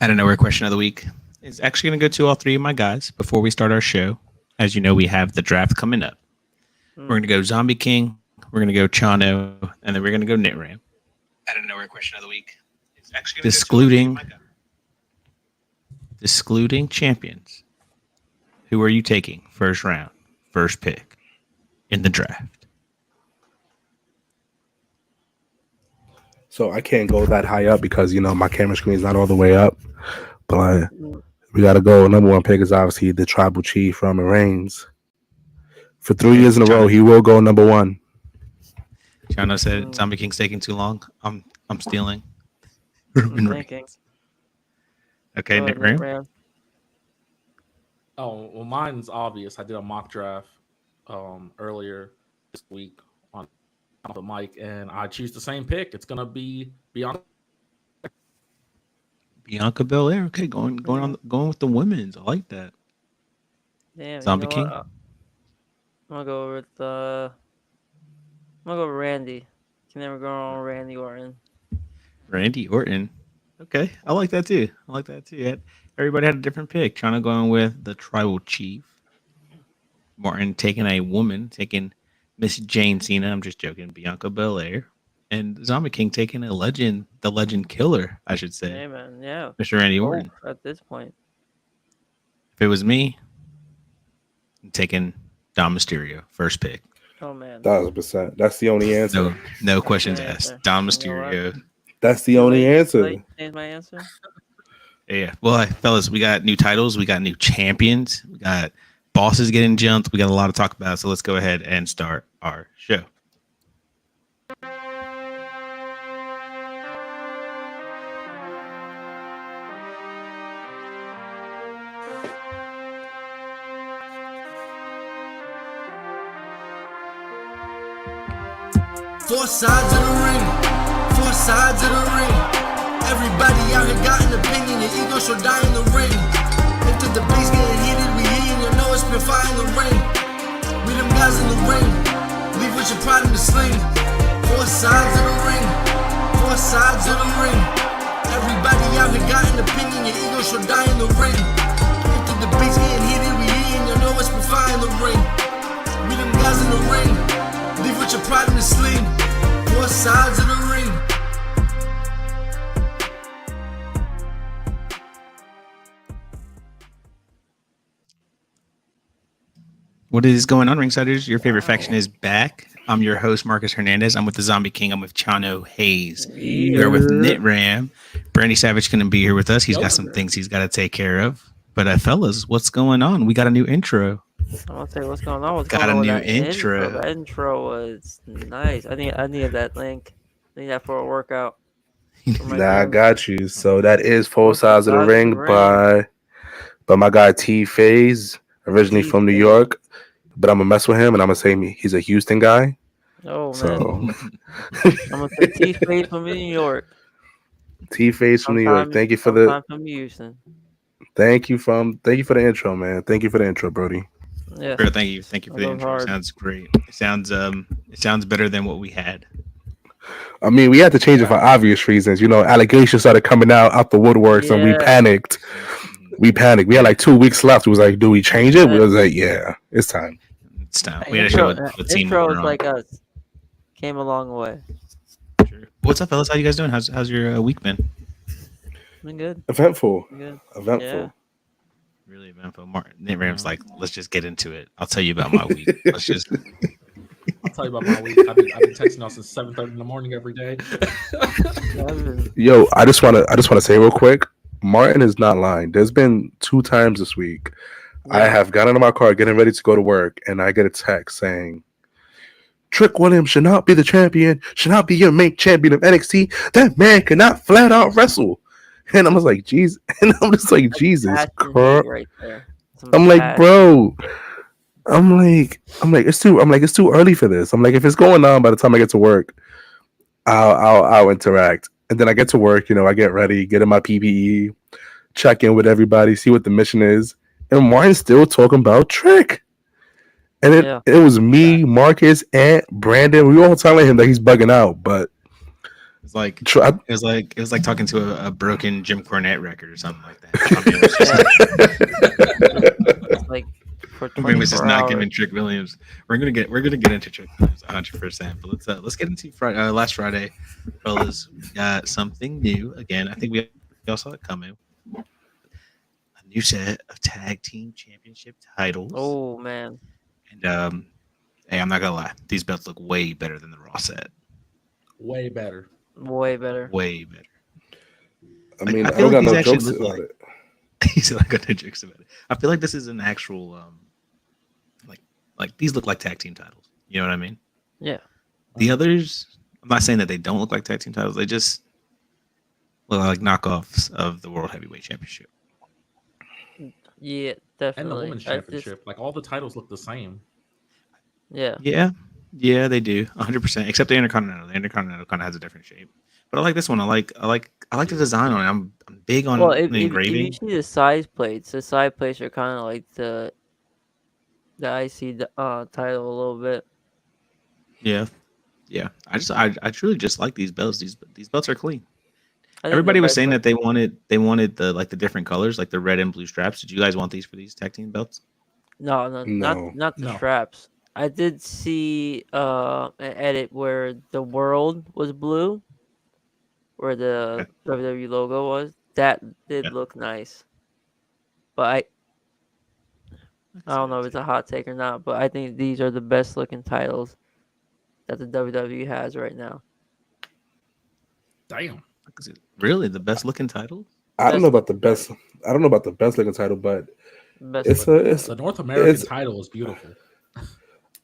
Out of nowhere question of the week is actually going to go to all three of my guys before we start our show. As you know, we have the draft coming up. We're going to go Zombie King, we're going to go Chano, and then we're going to go Knit Ram. Out of nowhere question of the week is actually going to go to all three of my guys. Excluding champions. Who are you taking first round, first pick in the draft? So I can't go that high up because my camera screen is not all the way up. But we got to go. Number one pick is obviously the tribal chief, Roman Reigns. For 3 years in a row, he will go number one. Chano said Zombie King's taking too long. I'm stealing. I'm thinking. Okay, Knit Ram. Oh, well, mine's obvious. I did a mock draft earlier this week on the mic, and I choose the same pick. It's gonna be Bianca Belair. Okay, going with the women's. I like that. Damn, Zombie King. I'm gonna go with Randy. Can never go wrong with Randy Orton. Randy Orton. Okay, I like that too. Everybody had a different pick. China going with the tribal chief. Martin taking a woman, taking Miss Jane Cena. I'm just joking. Bianca Belair. And Zombie King taking a legend, the legend killer, I should say. Hey, man, yeah. Mr. Randy Orton. At this point. If it was me, I'm taking Dom Mysterio, first pick. Oh, man. 1,000%. That's the only answer. No questions asked. Dom Mysterio. That's the only answer. Change my answer? Yeah. Well, fellas, we got new titles. We got new champions. We got bosses getting jumped. We got a lot to talk about. So let's go ahead and start our show. Four sides of the ring. Four sides of the ring. Everybody out here got an opinion. Your ego shall die in the ring. If the debate's getting heated, we hear you know it's been fire in the ring. We them guys in the ring. Leave with your pride in the sling. Four sides of the ring. Four sides of the ring. Everybody out here got an opinion. Your ego shall die in the ring. If the debate's getting heated, we hear you know it's been fire in the ring. We them guys in the ring. Leave with your pride in the sling. Four sides of the ring. What is going on, Ringsiders? Your favorite faction is back. I'm your host, Marcus Hernandez. I'm with the Zombie King. I'm with Chano Hayes. We're with Knit Ram. Brandy Savage couldn't be here with us. He's got some things he's got to take care of. But fellas, what's going on? We got a new intro. I'm gonna tell you what's going on. Got a new intro. That intro was nice. I needed that link. I need that for a workout. I got you. So that is Four Sides of the Ring by my guy T Phase, originally from New York. But I'm gonna mess with him and I'm gonna say he's a Houston guy. Oh so. Man. I'm gonna say T Phase from New York. T Phase from New York. Thank you for the from Houston. Thank you for the intro, man. Thank you for the intro, Brody. Yeah. Sure, thank you for the intro. Hard. Sounds great. It sounds better than what we had. I mean, we had to change it for obvious reasons. Allegations started coming out the woodworks, and we panicked. We had like 2 weeks left. It was like, do we change it? We was like, yeah, it's time. It's time. We had to show what team we're on. Like us came a long way. Sure. What's up, fellas? How you guys doing? How's your week been? Been good. Eventful. Good. Eventful. Yeah. Really eventful. Nate Ram's like, let's just get into it. I'll tell you about my week. I'll tell you about my week. I've been texting y'all since 7:30 in the morning every day. Yo, I just wanna say real quick, Martin is not lying. There's been 2 times this week I have gotten in my car getting ready to go to work, and I get a text saying, Trick Williams should not be the champion, should not be your main champion of NXT. That man cannot flat out wrestle. And I was like, Jesus. And I'm just like, Jesus Christ. Right there. I'm like, bro. I'm like, it's too early for this. I'm like, if it's going on by the time I get to work, I'll interact. And then I get to work, I get ready, get in my PPE, check in with everybody, see what the mission is. And Martin's still talking about Trick. And it was me, Marcus, and Brandon. We were all telling him that he's bugging out, but It's like Try- it was like talking to a broken Jim Cornette record or something like that. Sean Bailey's just, It's like for Maybe was just 24 not hours. giving Trick Williams. We're gonna get into Trick Williams 100%. But let's get into Friday. Last Friday, fellas, we got something new again. I think we all saw it coming. A new set of tag team championship titles. Oh man, And hey, I'm not gonna lie, these belts look way better than the Raw set. Way better. way better. Way better. I Like, mean, I I feel don't like got these no actually jokes look about like- it. He said I got no jokes about it. I feel like this is an actual like these look like tag team titles. You know what I mean? Yeah. The others, I'm not saying that they don't look like tag team titles. They just look like knockoffs of the World Heavyweight Championship. Yeah, And definitely. the women's I just- championship. Like all the titles look the same. yeah. Yeah, they do 100%. Except the Intercontinental. The Intercontinental kind of has a different shape. But I like this one. I like the design on it. I'm big on Well, the if you engraving. see the side plates are kind of like the IC title a little bit. Yeah. I truly just like these belts. These belts are clean. I think Everybody the was best saying part- that they wanted the different colors, like the red and blue straps. Did you guys want these for these tag team belts? No, No. not the No. straps. I did see an edit where the world was blue, where the WWE logo was. That did Yeah. look nice. But I don't know if it's a hot take or not, but I think these are the best looking titles that the WWE has right now. Damn. Is it really the best looking title? I don't know Best about the best. I don't know about the best looking title, but Best it's looking. a it's The North American it's- title is beautiful.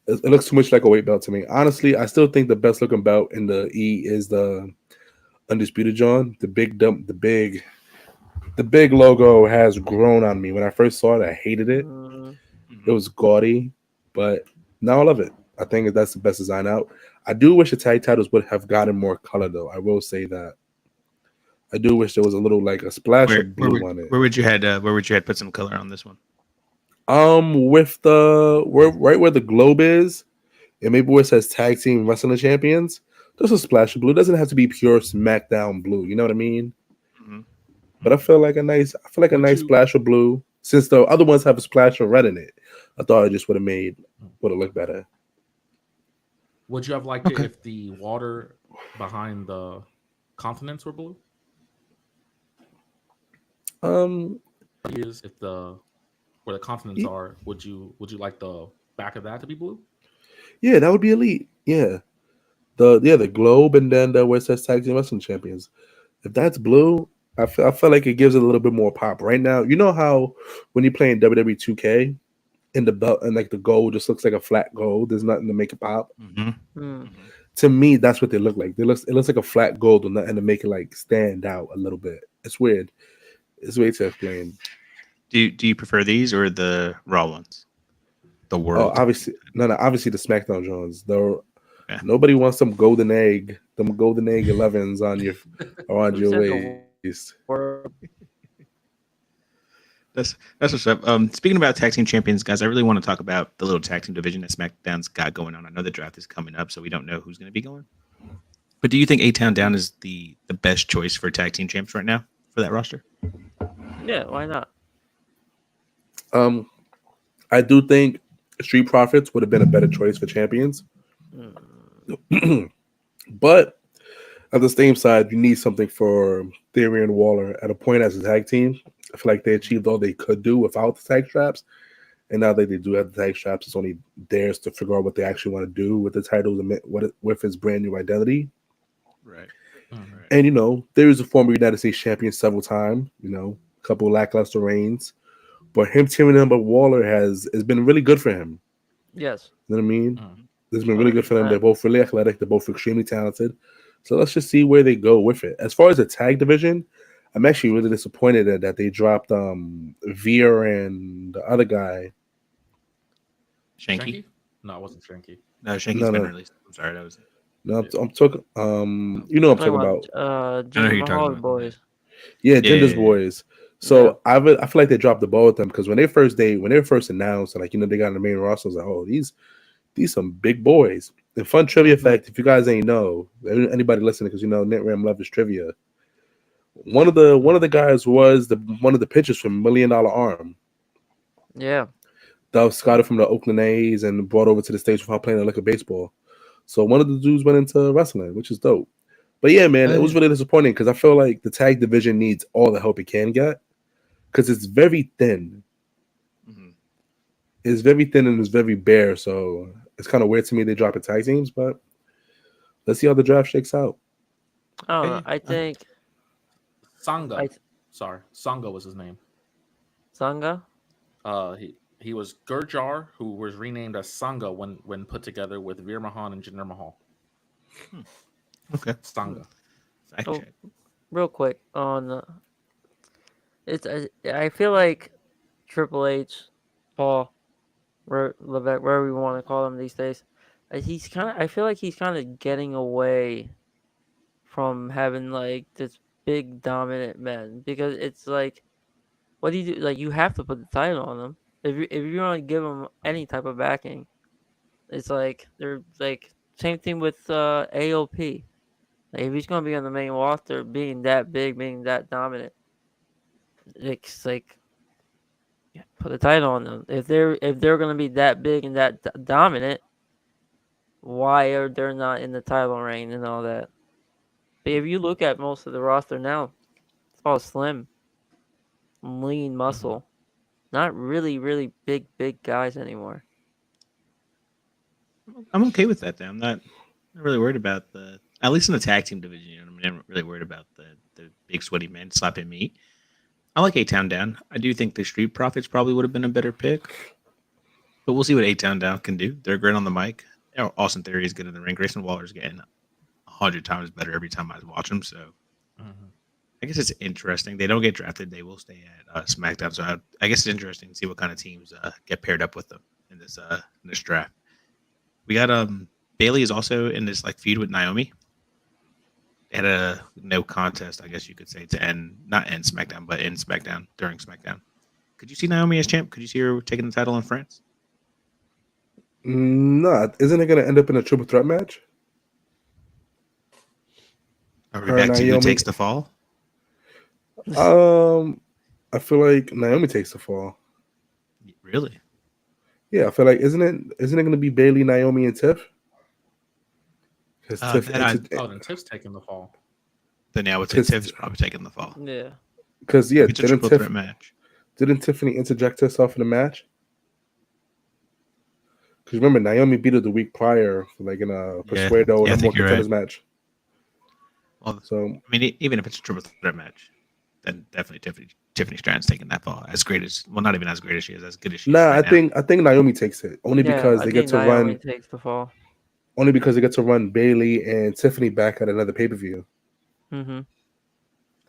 it looks too much like a weight belt to me. Honestly, I still think the best looking belt in the E is the Undisputed John. The big logo has grown on me. When I first saw it, I hated it. Mm, It was gaudy, but now I love it. I think that's the best design out. I do wish the tag titles would have gotten more color, though. I will say that. I do wish there was a little like a splash of blue on it. Where would you had put some color on this one? With right where the globe is, and maybe where it says tag team wrestling champions, there's a splash of blue. It doesn't have to be pure SmackDown blue. You know what I mean? Mhm. But I feel like a nice Would you- splash of blue. Since the other ones have a splash of red in it, I thought it just would have looked better. Would you have liked Okay. it if the water behind the continents were blue? Is if the where the continents Ye- are, would you like the back of that to be blue? Yeah, that would be elite. Yeah, the globe and then the where it says tag team wrestling champions. If that's blue, I feel like it gives it a little bit more pop. Right now, you know how when you play in WWE 2K, in the belt and like the gold just looks like a flat gold. There's nothing to make it pop. Mm-hmm. mm. To me, that's what they look like. It looks like a flat gold and nothing to make it like stand out a little bit. It's weird. It's weird to explain. Do you prefer these or the raw ones? The Oh, world. obviously, obviously the SmackDown Jones. Though Yeah. nobody wants them golden egg 11s on your around Who your said the waist. World. That's what's up. Speaking about tag team champions, guys, I really want to talk about the little tag team division that SmackDown's got going on. I know the draft is coming up, so we don't know who's going to be going. But do you think A-Town Down is the best choice for tag team champs right now for that roster? Yeah, why not? I do think Street Profits would have been a better choice for champions. Mm. But at the same side, you need something for Theory and Waller at a point as a tag team. I feel like they achieved all they could do without the tag straps. And now that they do have the tag straps, it's only theirs to figure out what they actually want to do with the titles and with his brand new identity. Right. And, there is a former United States champion several times, a couple of lackluster reigns. But him teaming up with Waller has been really good for him. Yes. You know what I mean? Mhm. It's been really good for them. 100%. They're both really athletic. They're both extremely talented. So let's just see where they go with it. As far as the tag division, I'm actually really disappointed that they dropped Veer and the other guy. Shanky? No, it wasn't Shanky. No, Shanky's No, been no. released. I'm sorry, that was it. No, I'm talking. I'm talking about. I know who Jinder you're talking Mahal about. boys. Yeah, Jinder's Yeah. boys. So I feel like they dropped the ball with them because when they first announced, like they got on the main roster, I was like, oh, these some big boys. The fun trivia Mhm. fact, if you guys ain't know, anybody listening, because you know Nit Ram love his trivia. One of the guys was the one of the pitchers from $1 Million Arm Yeah. that was scouted from the Oakland A's and brought over to the States while playing liquor baseball. So one of the dudes went into wrestling, which is dope. But yeah, man, Oh, it was yeah. really disappointing because I feel like the tag division needs all the help it can get because it's very thin. Mhm. It's very thin and it's very bare. So it's kind of weird to me they drop a tag teams, but let's see how the draft shakes out. I don't know. Okay. I think I Sangha. th- Sorry, Sangha was his name. Sangha. He was Gurjar, who was renamed as Sangha when put together with Veer Mahan and Jinder Mahal. Hmm. Okay. Sangha. Fact Oh, check. real quick on it's I feel like Triple H, Paul, Levesque, wherever we want to call him these days, he's kind of. I feel like he's kind of getting away from having like this big dominant men because it's like, what do you do? Like you have to put the title on them if you want to give them any type of backing. It's like they're like same thing with AOP. Like, if he's gonna be on the main roster, being that big, being that dominant, it's like put a title on them. If they're gonna be that big and that dominant, why are they not in the title reign and all that? But if you look at most of the roster now, it's all slim, lean Mm-hmm. muscle, not really, really big guys anymore. I'm okay with that. Then I'm not really worried about the at least in the tag team division. You know, I'm never really worried about the big sweaty men slapping meat. I like A Town Down. I do think the Street Profits probably would have been a better pick, but we'll see what A Town Down can do. They're great on the mic. Austin Theory is good in the ring. Grayson Waller's getting 100 times better every time I watch him. So Mm-hmm. I guess it's interesting. They don't get drafted. They will stay at SmackDown. So I guess it's interesting to see what kind of teams get paired up with them in this draft. We got Bailey is also in this like feud with Naomi. They had a no contest, I guess you could say, to end not end SmackDown, but end SmackDown during SmackDown. Could you see Naomi as champ? Could you see her taking the title in France? Nah, isn't it gonna end up in a triple threat match? Are we Her and back to who Naomi. takes the fall? Um, I feel like Naomi takes the fall. Really? Yeah, I feel like isn't it gonna be Bailey, Naomi, and Tiff? Because Tiff, That I Oh, then Tiff's taking the fall. then yeah, I would say because Tiff is probably taking the fall. Yeah. yeah, It's a triple threat match. didn't Tiffany interject herself in the match? Because remember, Naomi beat her the week prior, like in a Yeah, Persuado yeah, I number one think you're right. contenders match. Well, So I mean, even if it's a triple threat match, then definitely Tiffany Strand's taking that fall. As great as well, not even as great as she is, as good as she is nah, right now. I think Naomi takes it Yeah, I think Naomi takes the fall. only because they get to run Bailey and Tiffany back at another pay per view. Mm-hmm. Hmm.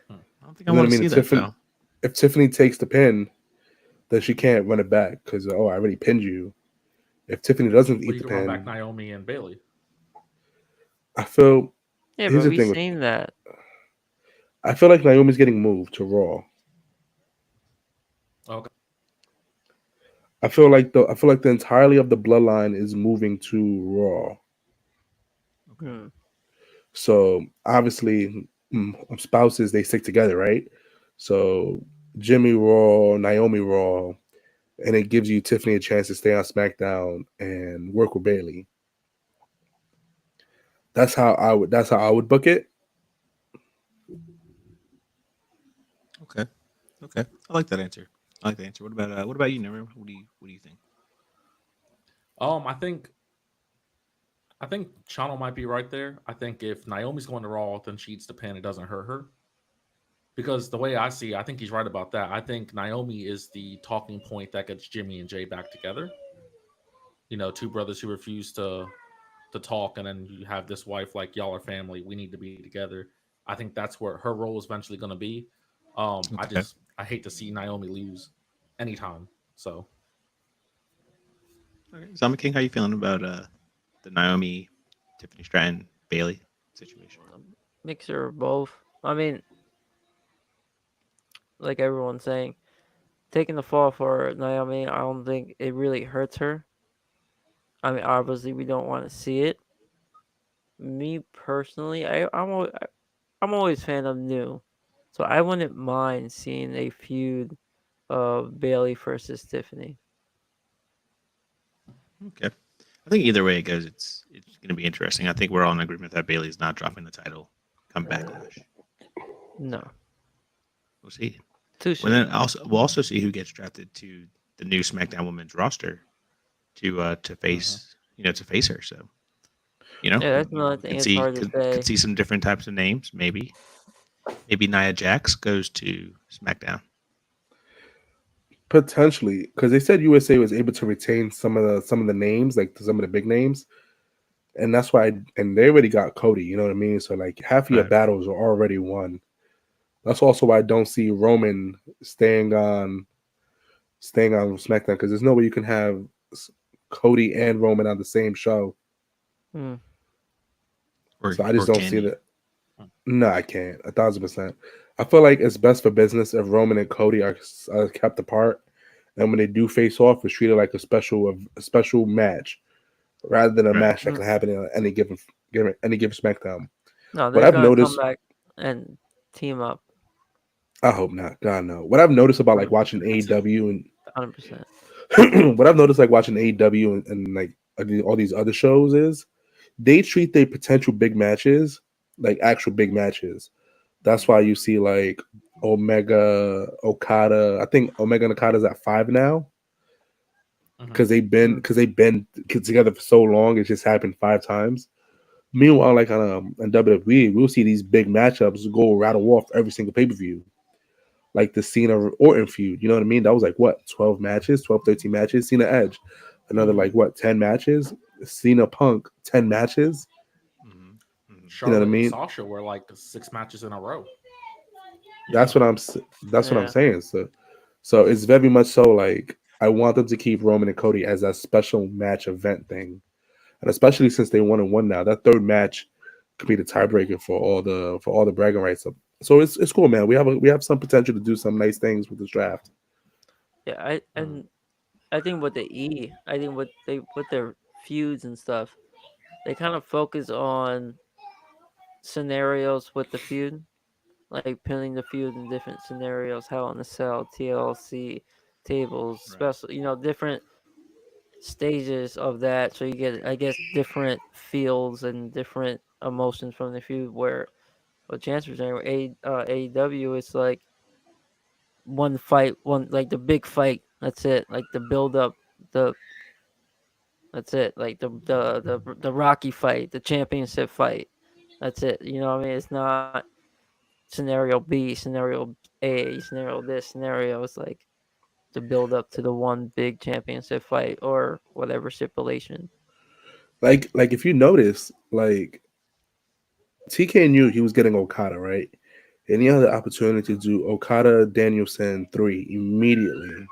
I don't think I You know what want I to mean? see that though. If Tiffany takes the pin, then she can't run it back because I already pinned you. If Tiffany doesn't Well, eat you the can run back pin, Naomi and Bailey. I feel Yeah, here's but the we've thing with seen that. I feel like Naomi's getting moved to Raw. Okay. I feel like the entirety of the bloodline is moving to Raw. Okay. Hmm. So obviously, spouses they stick together, right? So Jimmy Raw, Naomi Raw, and it gives you Tiffany a chance to stay on SmackDown and work with Bailey. That's how I would book it. Okay. Okay. I like that answer. I like that answer. What about you, Never? What do you think? I think Chano might be right there. I think if Naomi's going to Raw, then she eats the pin. It doesn't hurt her. Because the way I see it, I think he's right about that. I think Naomi is the talking point that gets Jimmy and Jay back together. You know, two brothers who refuse to talk, and then you have this wife like y'all are family. We need to be together. I think that's where her role is eventually going to be. Okay. I hate to see Naomi lose anytime. So Okay. Zama King, how you feeling about the Naomi, Tiffany Stratton, Bailey situation? Mixture of both. I mean, like everyone's saying, taking the fall for Naomi, I don't think it really hurts her. I mean, obviously we don't want to see it, me personally, I'm always fan of new, so I wouldn't mind seeing a feud of Bailey versus Tiffany. Okay. I think either way it goes, it's going to be interesting. I think we're all in agreement that Bailey's not dropping the title. Come backlash. No, We'll see. too Well, soon. then also we'll also see who gets drafted to the new SmackDown Women's roster to Mhm. face to face her. So you know Yeah, that's another thing. could It's see hard to could say. see some different types of names. Maybe Nia Jax goes to SmackDown. Potentially, because they said USA was able to retain some of the names, like some of the big names, and that's why. And they already got Cody. You know what I mean? So like half of your Right. battles are already won. That's also why I don't see Roman staying on SmackDown because there's no way you can have Cody and Roman on the same show. Hmm. So I just Or don't can see you? that. No, I can't. 1,000%. I feel like it's best for business if Roman and Cody are kept apart, and when they do face off, it's treated like a special match rather than a Right. match that can happen in any given SmackDown. No, What they're I've gonna come noticed, back and team up I hope not. God no. What I've noticed about like 100%. watching Me too. AEW 100%. and what I've noticed like watching AEW and like all these other shows is they treat their potential big matches like actual big matches. That's why you see like Omega Okada. I think Omega and Okada's at 5 now Mhm. because they've been together for so long. It just happened 5 times. Meanwhile, like on WWE, we'll see these big matchups go rattle off every single pay per view. Like the Cena Orton feud, you know what I mean? That was like what 12 matches, 12, 13 matches. Cena Edge, another Mhm. like what 10 matches. Cena Punk 10 matches. Hmm. Hmm. You know what I Charlotte and mean? Sasha were like 6 matches in a row. That's what that's what I'm Yeah. saying. So it's very much so like I want them to keep Roman and Cody as that special match event thing, and especially since they 1-1 now, that third match could be the tiebreaker for all the bragging rights. So it's cool, man. We have some potential to do some nice things with this draft. Yeah, I Mhm. and I think with the I think with their feuds and stuff, they kind of focus on scenarios with the feud, like pinning the feud in different scenarios, Hell in a Cell, TLC, tables, Right. special, different stages of that. So you get, I guess, different feels and different emotions from the feud. Where, well, Chancellor's AEW, it's like one fight, one like the big fight. That's it. Like the build up, the that's it. Like the Rocky fight, the championship fight. That's it. You know what I mean? It's not scenario B, scenario A, scenario this, scenario. It's like the build up to the one big championship fight or whatever stipulation. Like if you notice, like TK knew he was getting Okada, right? And he had the opportunity to do Okada Danielson 3 immediately.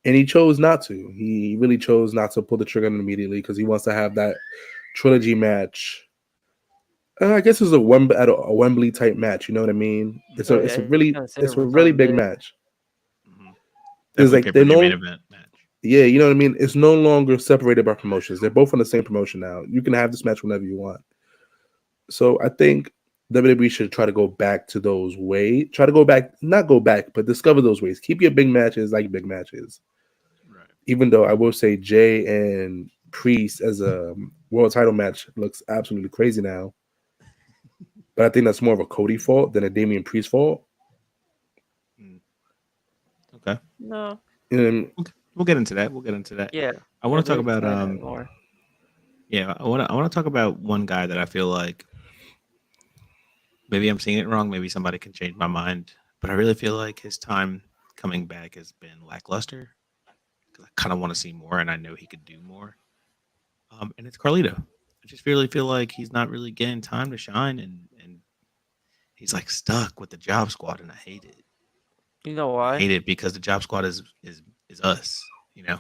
And he chose not to. He really chose not to pull the trigger on it immediately because he wants to have that trilogy match. I guess it's a Wembley type match. You know what I mean? It's a Oh it's yeah, a he's really gonna save it's him a for really something big big. match. Hmm. It's Definitely like pay per they view main no event match. yeah, you know what I mean. It's no longer separated by promotions. They're both on the same promotion now. You can have this match whenever you want. So I think WWE should try to go back to those ways. Try to go back, not go back, but discover those ways. Keep your big matches like big matches. Right. Even though I will Mhm. say Jay and Priest as a world title match looks absolutely crazy now. But I think that's more of a Cody fault than a Damian Priest fault. Mm. Okay. No, And We'll get into that. We'll get into that. yeah, I yeah, want to talk we'll about explain that more. yeah, I want to talk about one guy that I feel like maybe I'm seeing it wrong, maybe somebody can change my mind, but I really feel like his time coming back has been lackluster because I kind of want to see more and I know he could do more. And it's Carlito. I just really feel like he's not really getting time to shine and he's like stuck with the job squad and I hate it. You know And I why? hate it because the job squad is us, you know.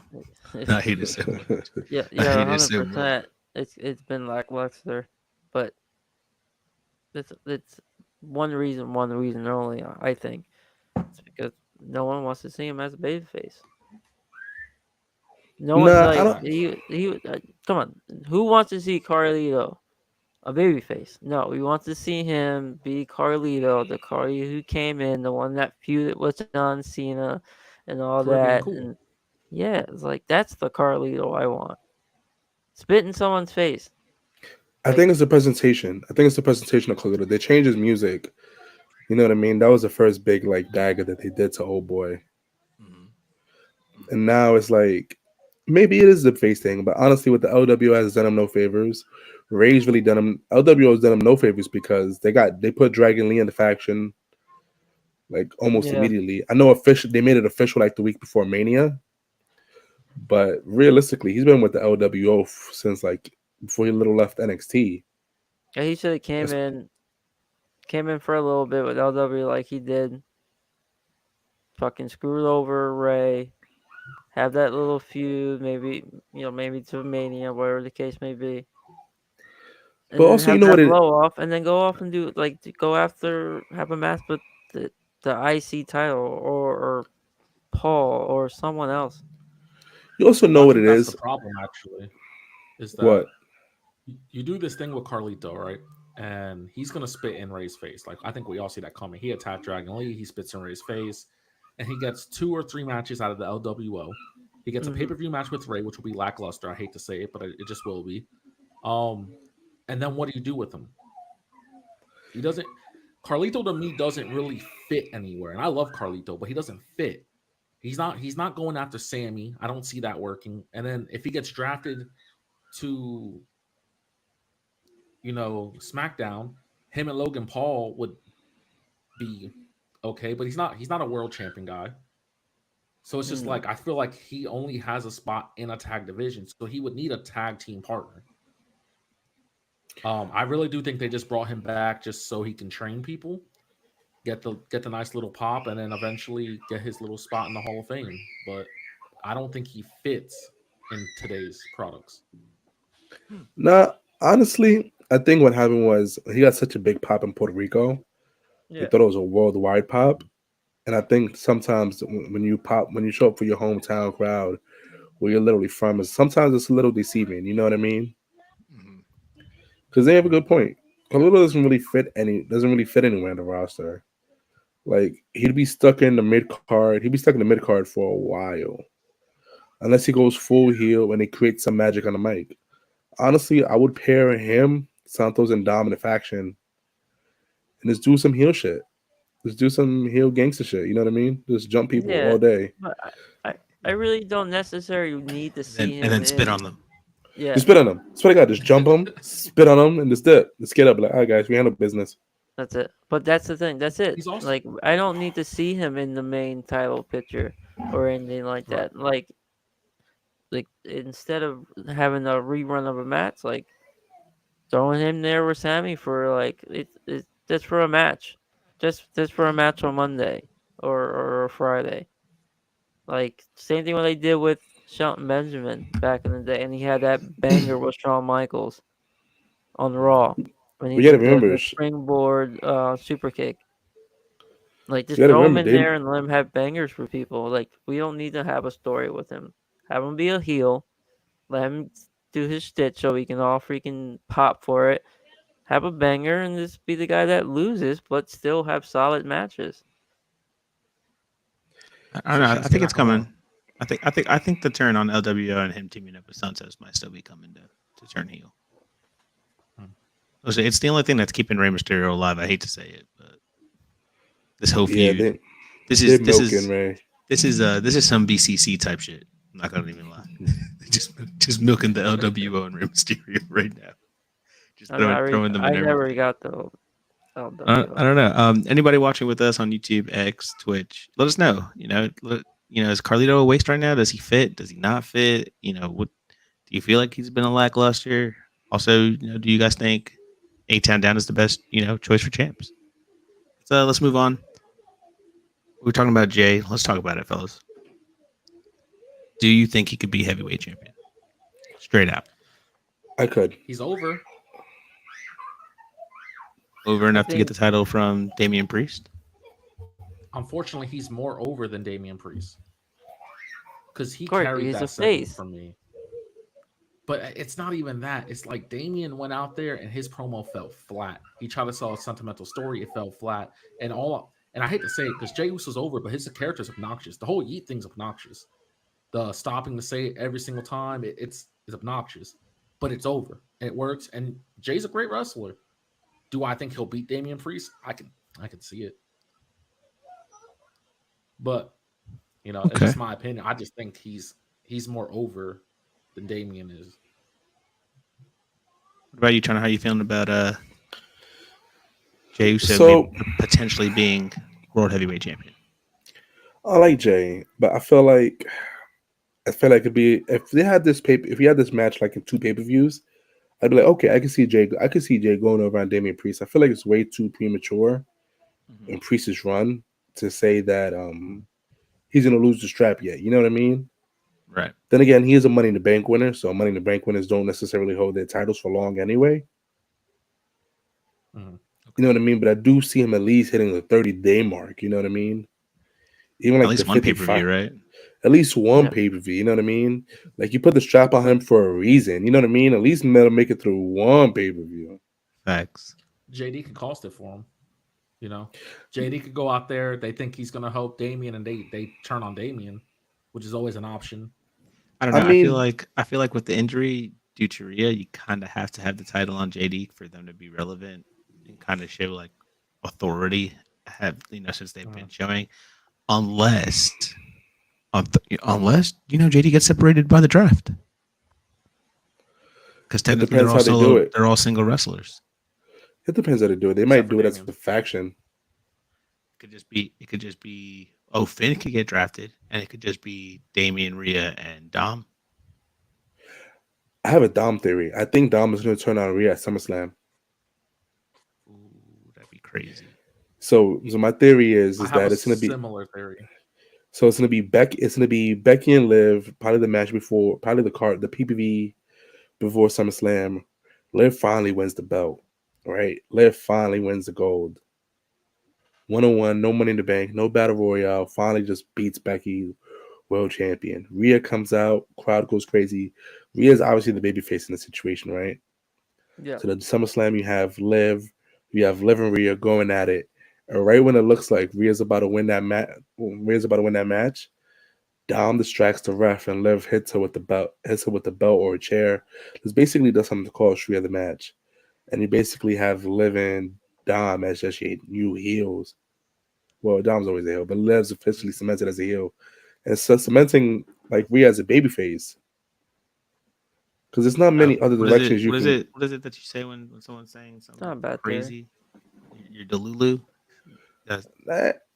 I hate it so much. Yeah, I yeah, hate it hundred so much. percent. It's been lackluster, but it's one reason only. I think it's because no one wants to see him as a babyface. No one nah, I like don't. Facts. come on. Who wants to see Carlito? a babyface. No, we want to see him be Carlito, the Carlito who came in, the one that feuded with John Cena, and all Caribbean that. cool. And yeah, it's like that's the Carlito I want. Spit in someone's face, I like think it's the presentation. I think it's the presentation of Khalil. They changed his music. You know what I mean? That was the first big like dagger that they did to old boy. Mhm. Mhm. And now it's like maybe it is the face thing, but honestly, with the LWO has done him no favors. Ray's really done him. LWO has done him no favors because they put Dragon Lee in the faction like almost yeah. immediately. I know official they made it official like the week before Mania, but realistically, he's been with the LWO since like before he little left NXT. Yeah, he should have That's, came in for a little bit with LW like he did. Fucking screwed over Ray. Have that little feud, maybe maybe to Mania, whatever the case may be, but and then also you have know what that it blow off, and then go off and do like go after have a match with the IC title or Paul or someone else. you also Well, know I what think it that's the is. problem actually, is that What you do this thing with Carlito, right? And he's gonna spit in Ray's face. Like I think we all see that coming. He attacked Dragon Lee, he spits in Ray's face, and he gets 2 or 3 matches out of the LWO. He gets a Hmm. pay-per-view match with Ray, which will be lackluster. I hate to say it, but it just will be. Um, and then what do you do with him? He doesn't. Carlito to me doesn't really fit anywhere, and I love Carlito, but he doesn't fit. He's not going after Sammy. I don't see that working. And then if he gets drafted to SmackDown, him and Logan Paul would be okay, but he's not a world champion guy. So it's just Mm. like I feel like he only has a spot in a tag division, so he would need a tag team partner. I really do think they just brought him back just so he can train people, get the nice little pop, and then eventually get his little spot in the Hall of Fame. But I don't think he fits in today's products. Hmm. Nah, honestly, I think what happened was he got such a big pop in Puerto Rico. They Yeah. thought it was a worldwide pop, and I think sometimes when you show up for your hometown crowd, where you're literally from, is sometimes it's a little deceiving. You know what I mean? Mhm. Because they have a good point. Carlito doesn't really fit anywhere in the roster. Like he'd be stuck in the mid card. He'd be stuck in the mid card for a while, unless he goes full heel and he creates some magic on the mic. Honestly, I would pair him, Santos, and Dom in the faction, and just do some heel shit. Just do some heel gangster shit. You know what I mean? Just jump people Yeah, all day. but I really don't necessarily need to And see then him spit in. on them. Yeah, Just spit on them. Swear to God, just jump them, spit on them, and just dip. Just get up. Like, all right, guys, we handle business. that's it. But that's the thing. That's it. He's also Like I don't need to see him in the main title picture or anything like right. that. Like instead of having a rerun of a match, like throwing him there with Sammy for like it's just for a match, just for a match on Monday or Friday. Like same thing what they did with Shelton Benjamin back in the day, and he had that banger with Shawn Michaels on Mhm. Raw when he We got to did remember. the springboard super kick. Like We just got to throw him remember. in there and let him have bangers for people. Like we don't need to have a story with him. Have him be a heel. Let him do his stitch so he can all freaking pop for it. Have a banger and just be the guy that loses, but still have solid matches. I don't So know. I Shinsuke think it's Nakamura. coming. I think the turn on LWO and him teaming up with Sanchez might still be coming to turn heel. Hmm. It's the only thing that's keeping Rey Mysterio alive. I hate to say it, but this whole Yeah, feud. This they're is this milking is Ray. this is some BCC type shit. I'm not gonna even lie. just milking the LWO and Rey Mysterio right now. Just throwing them I in never everything. got the LWO. I don't know. Anybody watching with us on YouTube, X, Twitch, let us know. Is Carlito a waste right now? Does he fit? Does he not fit? What do you feel like he's been a lackluster? Also, do you guys think A Town Down is the best, choice for champs? So let's move on. We're talking about Jay. Let's talk about it, fellas. Do you think he could be heavyweight champion? Straight out. I could. He's over. Over I enough to get think the title from Damian Priest? Unfortunately, he's more over than Damian Priest because he Corey, carried he's a that segment face. for me. But it's not even that. It's like Damian went out there and his promo felt flat. He tried to sell a sentimental story. It fell flat. And I hate to say it because Jey Uso's over, but his character's obnoxious. The whole Yeet thing's obnoxious. The stopping to say it every single time, it's obnoxious. But it's over. And it works. And Jay's a great wrestler. Do I think he'll beat Damian Priest? I can see it. But it's Okay. just my opinion. I just think he's more over than Damian is. What about you, Chana? How you feeling about Jey Uso So potentially being world heavyweight champion? I like Jay, but I feel like it'd be if they had this paper if he had this match like in 2 pay-per-views, I'd be like, okay, I can see Jay going over on Damian Priest. I feel like it's way too premature Mm-hmm. in Priest's run to say that he's gonna lose the strap yet. You know what I mean? Right. Then again, he is a Money in the Bank winner, so Money in the Bank winners don't necessarily hold their titles for long anyway. Mhm. You know what I mean? But I do see him at least hitting the 30-day mark. You know what I mean? Even At like the least one pay per 55, view, right? at least one Yeah. pay-per-view. You know what I mean? Like you put the strap on him for a reason. You know what I mean? At least let him make it through one pay-per-view. Facts. JD could cost it for him. JD could go out there. They think he's going to help Damian, and they turn on Damian, which is always an option. I don't I know. mean, I feel like with the injury due to Rhea, you kind of have to have the title on JD for them to be relevant and kind of show like authority. Since they've been showing, unless unless JD gets separated by the draft, because it technically depends how they do it. they're all single wrestlers. It depends how they do it. They Except might for do it as Damian. a faction. It could just be Finn could get drafted, and it could just be Damian, Rhea, and Dom. I have a Dom theory. I think Dom is going to turn on Rhea at SummerSlam. Ooh, that'd be crazy. So my theory I is have that a it's going to be similar theory. so it's going to be Becky. It's going to be Becky and Liv. Probably the match before, probably the PPV before SummerSlam. Liv finally wins the belt. Right? Liv finally wins the gold. 1-on-1, no Money in the Bank, no Battle Royale. Finally, just beats Becky, world champion. Rhea comes out, crowd goes crazy. Rhea's obviously the babyface in the situation, right? Yeah. So the SummerSlam, you have Liv and Rhea going at it, and right when it looks like Rhea's about to win that match, Dom distracts the ref and Liv hits her with the belt or a chair. This basically does something to cost Rhea the match, and you basically have Liv and Dom as just your new heels. Well, Dom's always a heel, but Liv's officially cemented as a heel, and so cementing like Rhea as a babyface. Because there's not many other directions you can. What is it that you say when someone's saying something Not a bad theory. crazy? You're Delulu.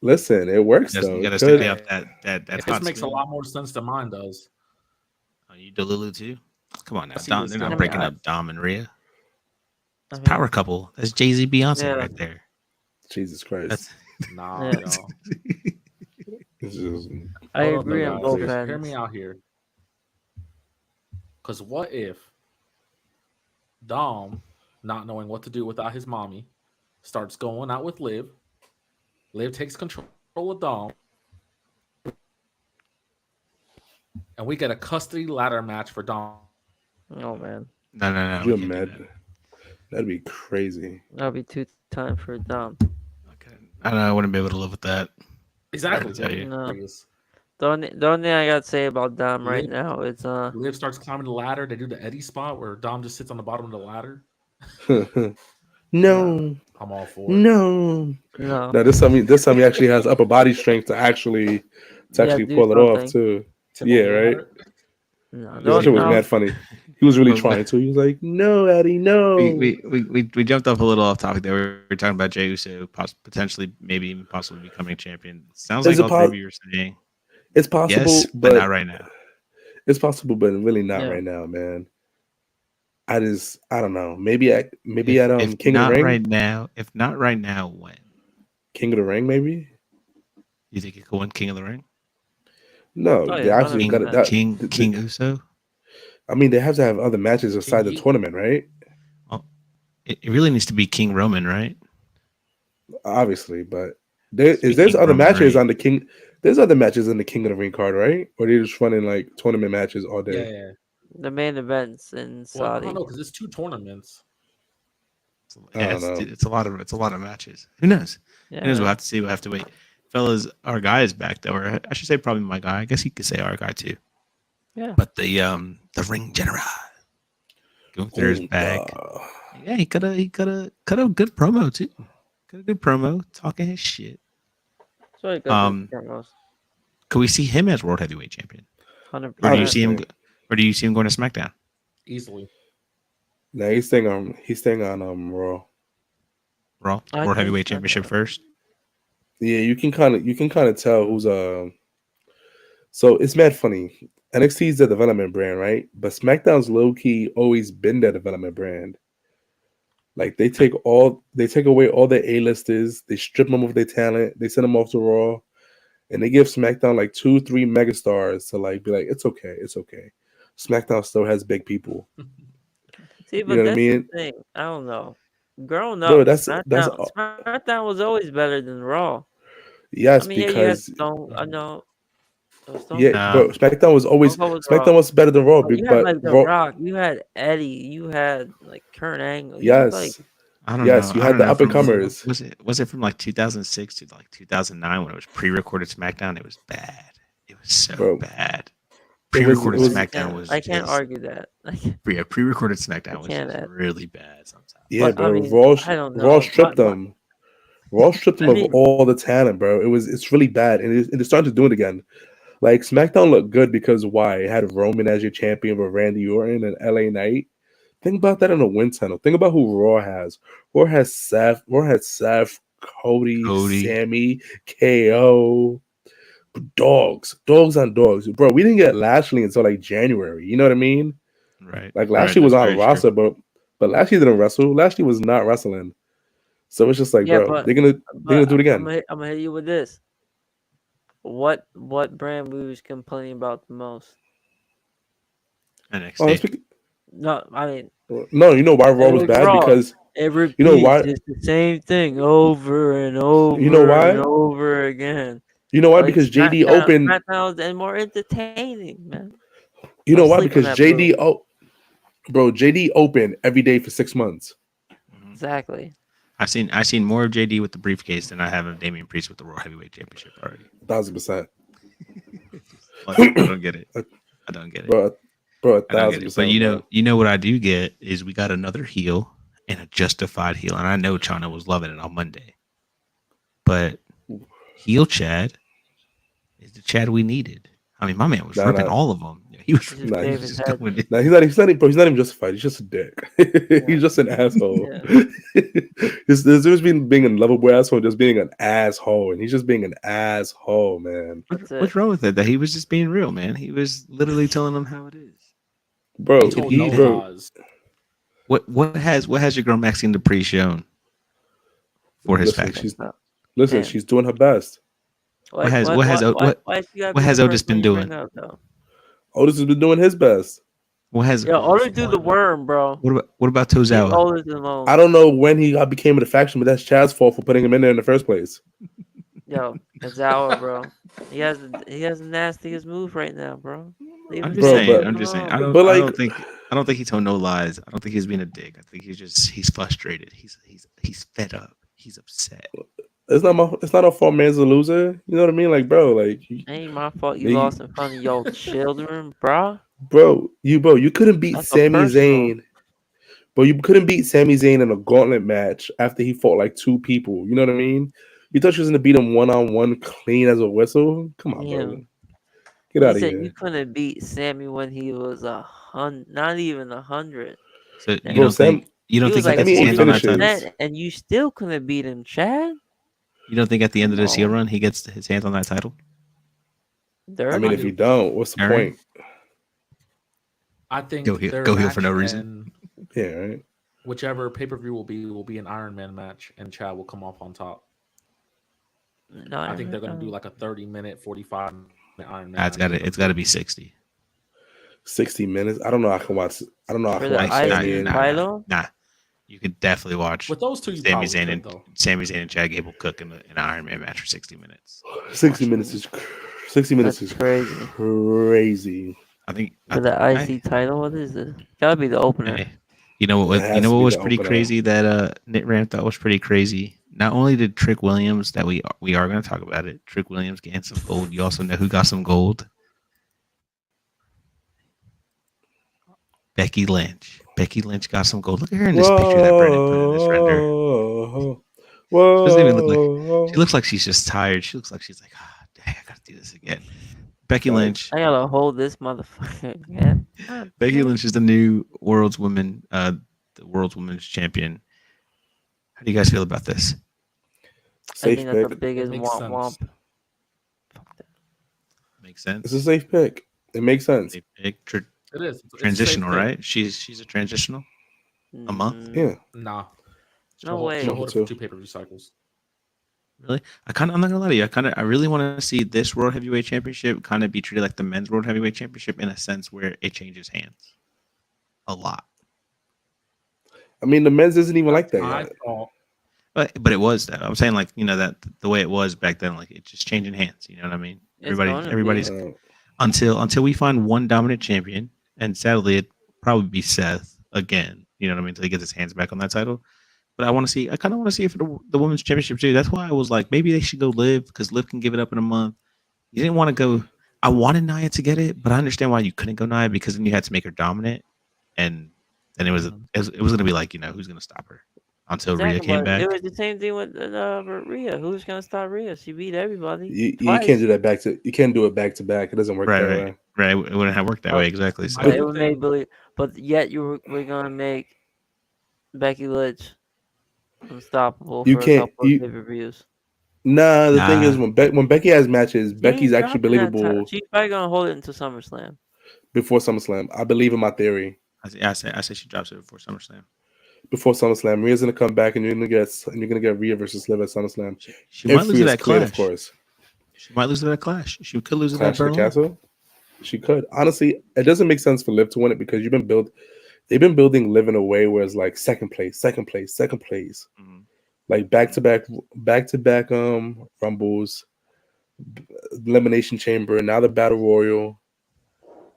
Listen, it works though. You got to It stay could. off that This hot makes a spoon. lot more sense than mine does. Oh, you Delulu too? Come on now, I see Dom. this They're guy. not I mean, breaking up Dom and Rhea. I mean, Power couple. That's Jay-Z, Beyonce Yeah. right there. Jesus Christ. That's Nah, Yeah. yo. This is- I Hold up, agree though, on guys. both Hear ends. me out here. Because what if Dom, not knowing what to do without his mommy, starts going out with Liv? Liv takes control of Dom. And we get a custody ladder match for Dom. Oh man, no. Could We you can't do imagine? That'd be crazy. that'll be two time for Dom. that. Okay. I don't know. I wouldn't be able to live with that. Exactly. tell you. No. Hilarious. The only thing I gotta say about Dom right Liv- now is Liv starts climbing the ladder. They do the Eddie spot where Dom just sits on the bottom of the ladder. No, I'm all for it. no. no. No, this time he actually has upper body strength to actually Yeah, do pull it off something. too. Tip Yeah, over the right. ladder. No. That Don't, shit was no. mad funny. He was really Well, trying to. He was like, "No, Eddie, no." We jumped off a little off topic there. We were talking about Jey Uso potentially, maybe even possibly becoming champion. Sounds Is like it all three of you are saying It's possible, yes, but not right now. It's possible, but really not Yeah. right now, man. I don't know. Maybe at If King of not the Ring, right now, when? King of the Ring, maybe. You think it could win King of the Ring? No, Oh, they yeah, actually got it. 100%. King Uso? I mean, they have to have other matches aside the Yeet. tournament, right? It really needs to be King Roman, right? Obviously, but Speaking there's of other Roman matches Reigns. on the King. There's other matches in the King of the Ring card, right? Or they just running like tournament matches all Yeah, day. yeah. the main events in Well, I Saudi. don't know because it's 2 tournaments. I Yeah, don't know. it's a lot of matches. Who knows? Yeah, Who knows? We'll man. have to see. We'll have to wait. Fellas, our guy is back though, or I should say probably my guy. I guess you could say our guy too. Yeah. But the ring general Gunther is back. Yeah, he cut a good promo too. Cut a good promo talking his shit. So he got Um, the promos. could we see him as world heavyweight champion, 100%. or do you see him? Honestly. Or do you see him going to SmackDown? Easily. No, he's staying on Raw. Raw I world think heavyweight so. championship first. Yeah, you can kind of tell who's So it's mad funny. NXT is the development brand, right? But SmackDown's low key always been the development brand. Like they take away all the A-listers, they strip them of their talent, they send them off to Raw, and they give SmackDown like 2-3 megastars to like be like, it's okay. SmackDown still has big people. See, You but know what I that's mean? the thing. I don't know. Growing Bro, up, that's SmackDown was always better than Raw. I yes, mean, yeah, you had because Stone. I know. Stone yeah, No, bro, SmackDown was always Stone Cold was Raw. SmackDown was better than Raw, But you had but like The Raw, Rock. You had Eddie. You had like Kurt Angle. You had like yes, I don't know. you I had don't the know. up and From comers. was it from like 2006 to like 2009 when it was pre-recorded SmackDown? It was bad. It was so Bro, bad. it was Pre-recorded SmackDown was I can't just argue that. yeah. Pre-recorded SmackDown was can't just add. really bad sometimes. yeah, But I bro. mean, I don't Raw know. stripped them. Raw stripped them I of mean, all the talent, bro. It's really bad, and it's starting to do it again. Like SmackDown looked good because why? It had Roman as your champion with Randy Orton and LA Knight. Think about that in a win tunnel. Think about who Raw has. Raw has Seth. Raw had Seth, Cody, Cody. Sammy, KO. Dogs on dogs, bro. We didn't get Lashley until like January. You know what I mean? Right. Like Right. Lashley was That's on very roster, true. but Lashley didn't wrestle. Lashley was not wrestling. So it's just like, yeah, bro, they're gonna do it I'm again. gonna hit you with this. What brand we was complaining about the most? Oh, NXT. No, I mean no, you know why Raw it was was bad? Raw. Because It you know repeats. why? It's the same thing over and You know over and why? over again. You know why? Like Because JD opened. SmackDown's and more entertaining, man. You Don't know why? sleep on Because that blue. JD opened every day for 6 months. Mhm. Exactly. I've seen more of JD with the briefcase than I have of Damian Priest with the World Heavyweight Championship already. 1,000%, Like, I don't get it. I don't get it. bro. I don't get it. But 1,000%, bro. you know what I do get is we got another heel and a justified heel, and I know Chana was loving it on Monday. But heel Chad is the Chad we needed. I mean, my man was Nah, ripping nah. all of them. He was He just Nah, gave he's his just head. going in. Nah, he's not even justified. He's just a dick. He's just an asshole. Yeah. There's difference between being a lovable asshole and just being an asshole, and he's just being an asshole, man. That's it. What's wrong with it? That he was just being real, man. He was literally telling them how it is. Bro, He told no lies. What has your girl Maxine Dupree shown for his Listen, faction? Damn. she's doing her best. Like, has- why, what has- why, what- why she gotta what be has the Otis first been one you doing? bring up, though? Otis has been doing his best. What has Yo, Otis do the worm, bro. what about Leave Tozawa? Otis alone. I don't know when he became in the faction, but that's Chad's fault for putting him in there in the first place. Yo, it's Zawa, bro. He has the nastiest move right now, bro. Leave I'm him just Bro, saying. but- I'm just saying. but like- I don't think he told no lies. I don't think he's being a dick. I think he's frustrated. He's fed up. He's upset. It's not our fault. Man's a loser. You know what I mean? Like, bro, like, Ain't my fault you Nigga- lost in front of your children, bro. you couldn't beat That's a Sami personal. Zayn. But you couldn't beat Sami Zayn in a gauntlet match after he fought like 2 people. You know what I mean? You thought you was gonna beat him 1-on-1 clean as a whistle? Come on, bro. Damn. Get You out of said here. you couldn't beat Sammy when he was 100, not even 100. So you Bro, don't think He he was gets like Sammy his ain't hands on that finishes. title? 40%, and you still couldn't beat him, Chad. You don't think at the end of this heel No. run he gets his hands on that title? I mean, if you don't, what's the All right. point? I think Go heel- their go heel for match no reason. and Yeah, right. whichever pay-per-view will be an Iron Man match, and Chad will come off on top. No, I think they're gonna do like a 30-minute, 45-minute Iron Man. It's gotta be 60. 60 minutes. I don't know. I can watch. I don't know. I For can the watch Nah, Sammy IC and title? Nah. You could definitely watch With those two, you Sami probably Zayn could, and though. Sami Zayn and Chad Gable cook in an Iron Man match for 60 minutes. 60 minutes is 60 minutes That's is crazy. crazy. I for the think IC title. What is it? Gotta be the opener. hey, you know It what? You has know to what be was the pretty opener. crazy that Nick Ram thought was pretty crazy. Not only did Trick Williams that we are going to talk about it. Trick Williams getting some gold. You also know who got some gold. Becky Lynch. Becky Lynch got some gold. Look at her in this picture that Brandon put in this render. Whoa, She doesn't even look like she whoa. looks like she's just tired. She looks like she's like, ah, dang, I gotta do this again. Becky Facts. Lynch. I gotta hold this motherfucker again. God Becky damn. Lynch is the new the world's women's champion. How do you guys feel about this? I Safe think that's the pick. biggest makes womp sense. womp. Fuck that. Makes It's a sense. safe pick. It makes sense. They pick It is. It's a safe transitional, pick. right? She's a transitional. A month? Yeah. Nah. No She'll way. hold it for 2 pay-per-view cycles. Really? I'm not gonna lie to you. I really want to see this World Heavyweight Championship kind of be treated like the men's World Heavyweight Championship in a sense where it changes hands a lot. I mean, the men's isn't even like that I yet. thought But it was that I'm saying like that the way it was back then, like it just changing hands. You know what I mean? It's gonna be. Everybody's Uh, until we find one dominant champion, and sadly it probably be Seth again. You know what I mean? Until he gets his hands back on that title. But I kind of want to see it for the women's championship too. That's why I was like, maybe they should go Liv because Liv can give it up in a month. You didn't want to go. I wanted Nia to get it, but I understand why you couldn't go Nia because then you had to make her dominant, and then it was going to be like who's going to stop her until Rhea Exactly, came but it back. was the same thing with Rhea. Who's gonna stop Rhea? She beat everybody you can't twice. do that back to. You can't do it back to back. It doesn't work Right, that right, way. right. It wouldn't have worked that But, way exactly. So I but do it would think- make believe. But yet we're gonna make Becky Lynch unstoppable You for a can't. couple of You pay-per-views. nah. The thing is, Nah. when Becky has matches, She Becky's ain't actually dropping that title. believable She's probably gonna hold it until SummerSlam. before SummerSlam. I believe in my theory. I say she drops it before SummerSlam. Before SummerSlam, Rhea's gonna come back, and you're gonna get Rhea versus Liv at SummerSlam. She might If lose to Rhea's that cleared, of Clash. course. She might lose to that Clash. She could lose to that Clash of the Berlin. Castle. She could. Honestly, it doesn't make sense for Liv to win it because they've been building Liv in a way where it's like second place, second place, second place. Mhm. Like back to back rumbles, elimination chamber, now the battle royal.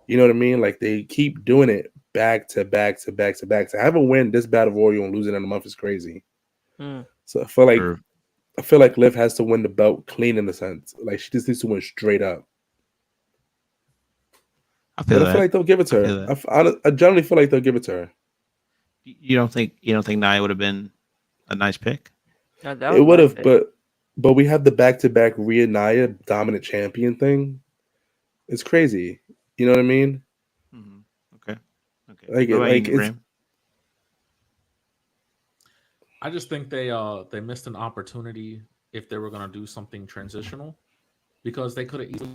You know what I mean? Like they keep doing it back to back to back to back. To have a win this battle royal and lose it in a month is crazy. Hmm. So I Or- feel like Liv has to win the belt clean in a sense. Like she just needs to win straight up. I feel But that. I feel like they'll give it to I her. feel I generally feel like they'll give it to her. You don't think Nia would have been a nice pick? That was It would my have, pick. but we have the back to back Rhea Nia dominant champion thing. It's crazy. You know what I mean? Mm-hmm. Okay. Like, What about like you, it's Ram? I just think they missed an opportunity if they were gonna do something transitional because they could have easily.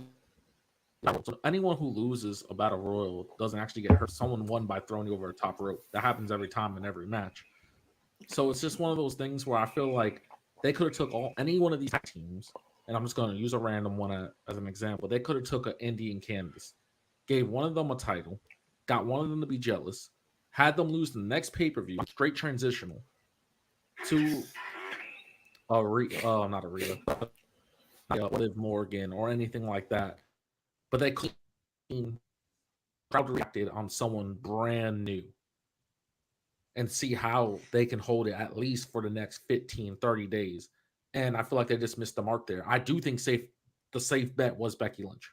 So anyone who loses a battle royal doesn't actually get hurt. Someone won by throwing you over a top rope. That happens every time in every match. So it's just one of those things where I feel like they could have took any one of these teams, and I'm just going to use a random one as an example. They could have took an Indy and Candice, gave one of them a title, got one of them to be jealous, had them lose the next pay-per-view, straight transitional, to not a Rita, Liv Morgan or anything like that. But they could crowd reacted on someone brand new and see how they can hold it at least for the next 15, 30 days. And I feel like they just missed the mark there. I do think the safe bet was Becky Lynch.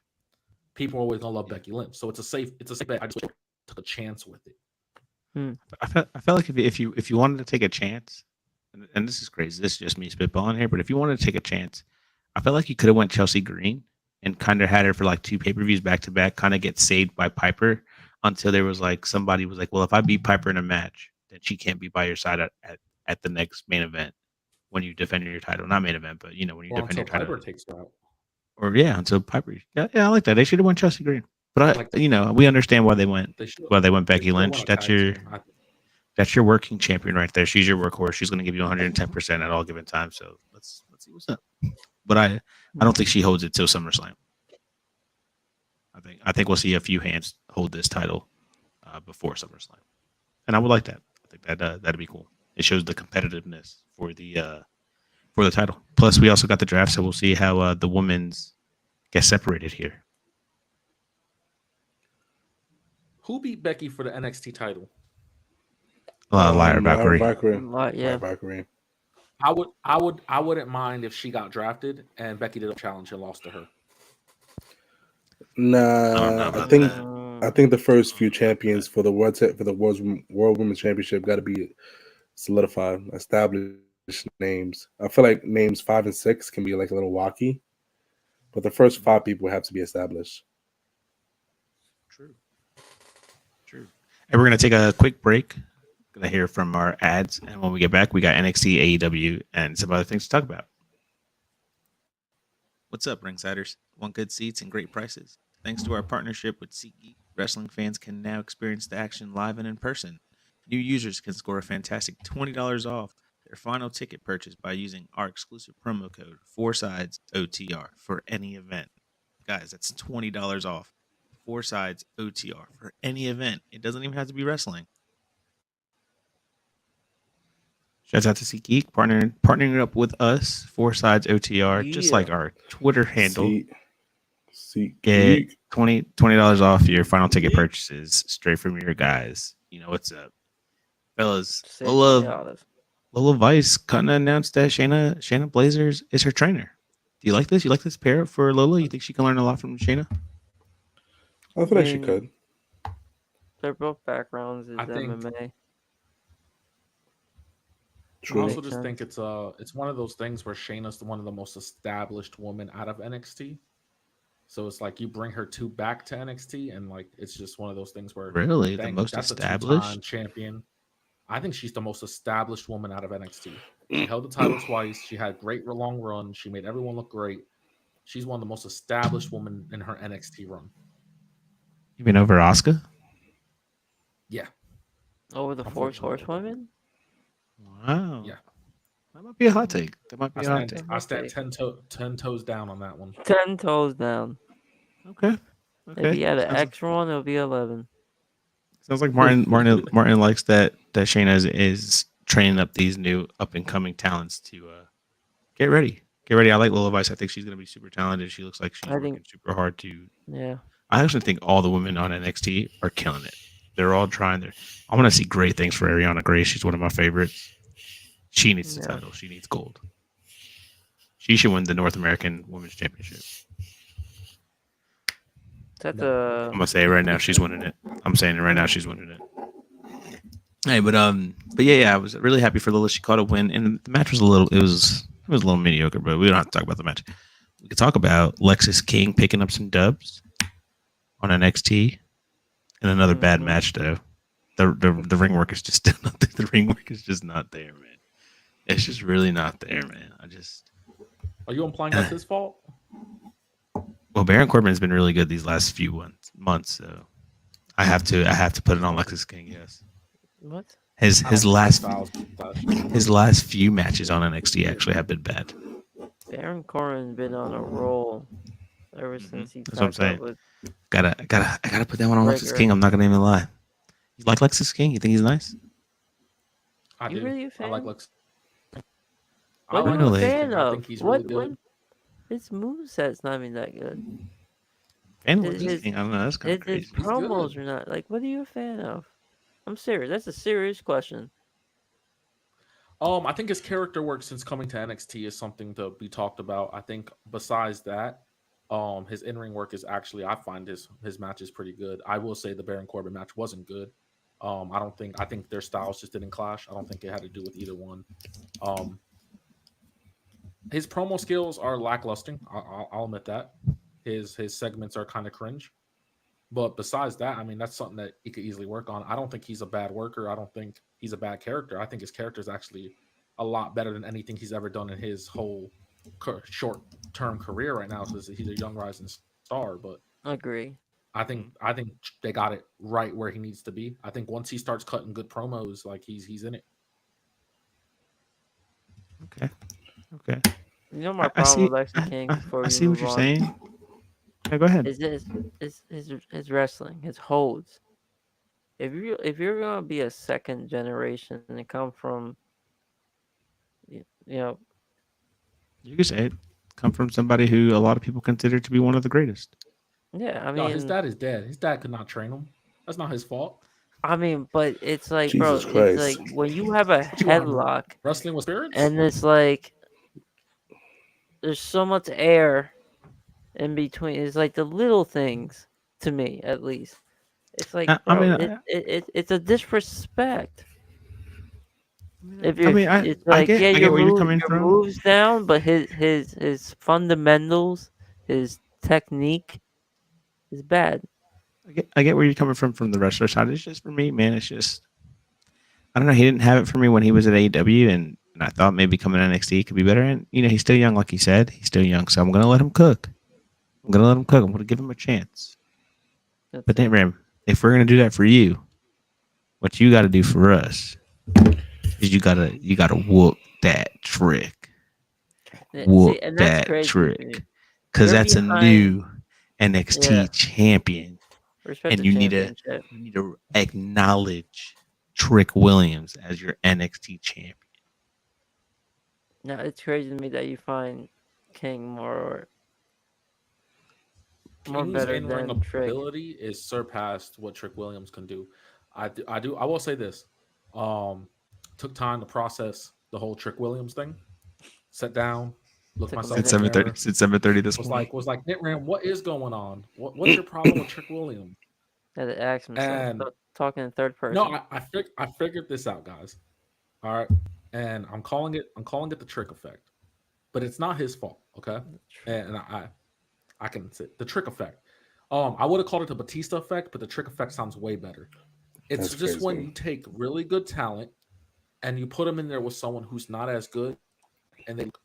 People are always gonna love Becky Lynch. So it's a safe bet. I just took a chance with it. I felt like if you wanted to take a chance, and this is crazy, this is just me spitballing here, but if you wanted to take a chance, I felt like you could have went Chelsea Green and kind of had her for like 2 pay-per-views back to back, kind of get saved by Piper until there was like somebody was like, well, if I beat Piper in a match, then she can't be by your side at the next main event when you defend your title. Not main event, but when you Or defend until your title. Piper takes her out. Or until Piper. Yeah, I like that. They should have went Chelsea Green. But Like we understand why they went They should. Becky They Lynch. won a That's tag your team. that's your working champion right there. She's your workhorse. She's going to give you 110% at all given time. So let's see what's up. But I don't think she holds it till SummerSlam. I think we'll see a few hands hold this title before SummerSlam, and I would like that. I think that'd be cool. It shows the competitiveness for the title. Plus, we also got the draft, so we'll see how the women's get separated here. Who beat Becky for the NXT title? Liar Valkyrie. Valkyrie. Yeah. Valkyrie. I wouldn't mind if she got drafted and Becky did a challenge and lost to her. I don't know Nah, about think that. I think the first few champions for the World Women's Championship got to be solidified, established names. I feel like names 5 and 6 can be like a little wacky, but the first 5 people have to be established. True. True. And we're gonna take a quick break. Gonna hear from our ads, and when we get back, we got NXT, AEW, and some other things to talk about. What's up, Ringsiders? Want good seats and great prices? Thanks to our partnership with SeatGeek, wrestling fans can now experience the action live and in person. New users can score a fantastic $20 off their final ticket purchase by using our exclusive promo code 4Sides OTR for any event. Guys, that's $20 off. 4Sides OTR for any event. It doesn't even have to be wrestling. Shouts out to SeatGeek partnering up with us, 4Sides OTR, just like our Twitter handle. Get $20 off your final ticket purchases straight from your guys. You know what's up, fellas. Lola Vice kind of announced that Shayna Blazers is her trainer. Do you like this? You like this pair for Lola? You think she can learn a lot from Shayna? I feel like she could. Their both backgrounds is MMA. I also just think it's one of those things where Shayna's one of the most established women out of NXT. So it's like you bring her back to NXT, and like it's just one of those things where really the most established a 2-time champion. I think she's the most established woman out of NXT. She held the title twice. She had a great long run. She made everyone look great. She's one of the most established women in her NXT run. You mean over Asuka? Yeah. Over the 4 Horsewomen? Wow. Yeah. That might be a hot take. I stand 10 toes down on that one. 10 toes down. Okay. If you had an extra one, it'll be 11. Sounds like Martin likes that Shayna is training up these new up and coming talents to get ready. Get ready. I like Lola Vice. I think she's going to be super talented. She looks like she's working super hard to. Yeah. I actually think all the women on NXT are killing it. They're all trying. I want to see great things for Ariana Grace. She's one of my favorites. She needs the title. She needs gold. She should win the North American Women's Championship. I'm gonna say it right now. She's winning it. I'm saying it right now. She's winning it. Hey, but yeah. I was really happy for Lola. She caught a win, and the match was a little mediocre. But we don't have to talk about the match. We could talk about Lexis King picking up some dubs on NXT, and another bad match though. The ring work is just not there. The ring work is just not there, man. It's just really not there, man. Are you implying that's his fault? Well, Baron Corbin has been really good these last few months, so I have to put it on Lexis King. Yes. What? His last few matches on NXT actually have been bad. Baron Corbin's been on a roll ever since he. That's what I'm saying. I gotta put that one on Lexis King. I'm not gonna even lie. You like Lexis King? You think he's nice? I do. Really a fan? I like Lexis. What are you a fan of? I think he's really good. His moveset's not even that good. And Lexis King, I don't know. That's kind of crazy. His promos are not like. What are you a fan of? I'm serious. That's a serious question. I think his character work since coming to NXT is something to be talked about. I think besides that, his in-ring work is actually, I find his match is pretty good. I will say the Baron Corbin match wasn't good. I think their styles just didn't clash. I don't think it had to do with either one. His promo skills are lackluster. I'll admit that. His segments are kind of cringe. But besides that, I mean, that's something that he could easily work on. I don't think he's a bad worker. I don't think he's a bad character. I think his character is actually a lot better than anything he's ever done in his whole short-term career right now. So he's a young rising star. But I agree. I think they got it right where he needs to be. I think once he starts cutting good promos, like he's in it. Okay. You know my problem with Lexis King. I see what you're saying. Yeah, go ahead. His wrestling, his holds. If you're gonna be a second generation and come from, you know, you could say it, come from somebody who a lot of people consider to be one of the greatest. Yeah, I mean, no, his dad is dead. His dad could not train him. That's not his fault. I mean, but it's like, bro, Jesus it's Christ. like when you have a What you want? headlock Wrestling with spirits? and it's like there's so much air in between. It's like the little things to me, at least. It's like, I bro, mean, it's a disrespect. If I you're, mean, it's like, yeah, I get where you're coming your from. moves down, but his fundamentals, his technique is bad. I get where you're coming from the wrestler side. It's just for me, man. It's just I don't know. He didn't have it for me when he was at AEW, and I thought maybe coming to NXT could be better. And he's still young, like he said. He's still young, so I'm gonna let him cook. I'm gonna let him cook. I'm gonna give him a chance. That's But then, it. Ram, if we're gonna do that for you, what you got to do for us is you gotta whoop that trick, whoop See, and that's that crazy to me. trick, because You're that's a behind, new NXT yeah, champion, respect and the you championship. need to acknowledge Trick Williams as your NXT champion. Now it's crazy to me that you find King more King's better in-ring than Trick. ability is surpassed what Trick Williams can do. I will say this. Took time to process the whole Trick Williams thing. Sat down, looked Took a myself in Since the minute. 7:30, mirror. since 7:30 this Was morning. like Nitram, what is going on? What's your problem with Trick Williams? Had to ask himself. And Talking in third person. no, I figured this out, guys. All right, and I'm calling it the Trick effect, but it's not his fault. Okay, and I can say the Trick effect. I would have called it the Batista effect, but the Trick effect sounds way better. It's That's just when crazy. you take really good talent and you put them in there with someone who's not as good and they look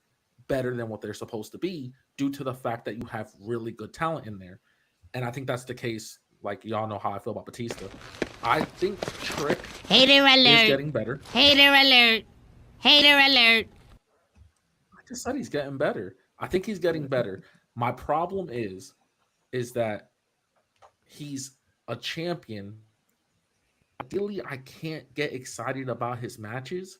better than what they're supposed to be due to the fact that you have really good talent in there. And I think that's the case. Like, y'all know how I feel about Batista. I think Trick Hater is alert! getting better. Hater alert! Hater alert! I just said he's getting better. I think he's getting better. My problem is that he's a champion. Ideally, I can't get excited about his matches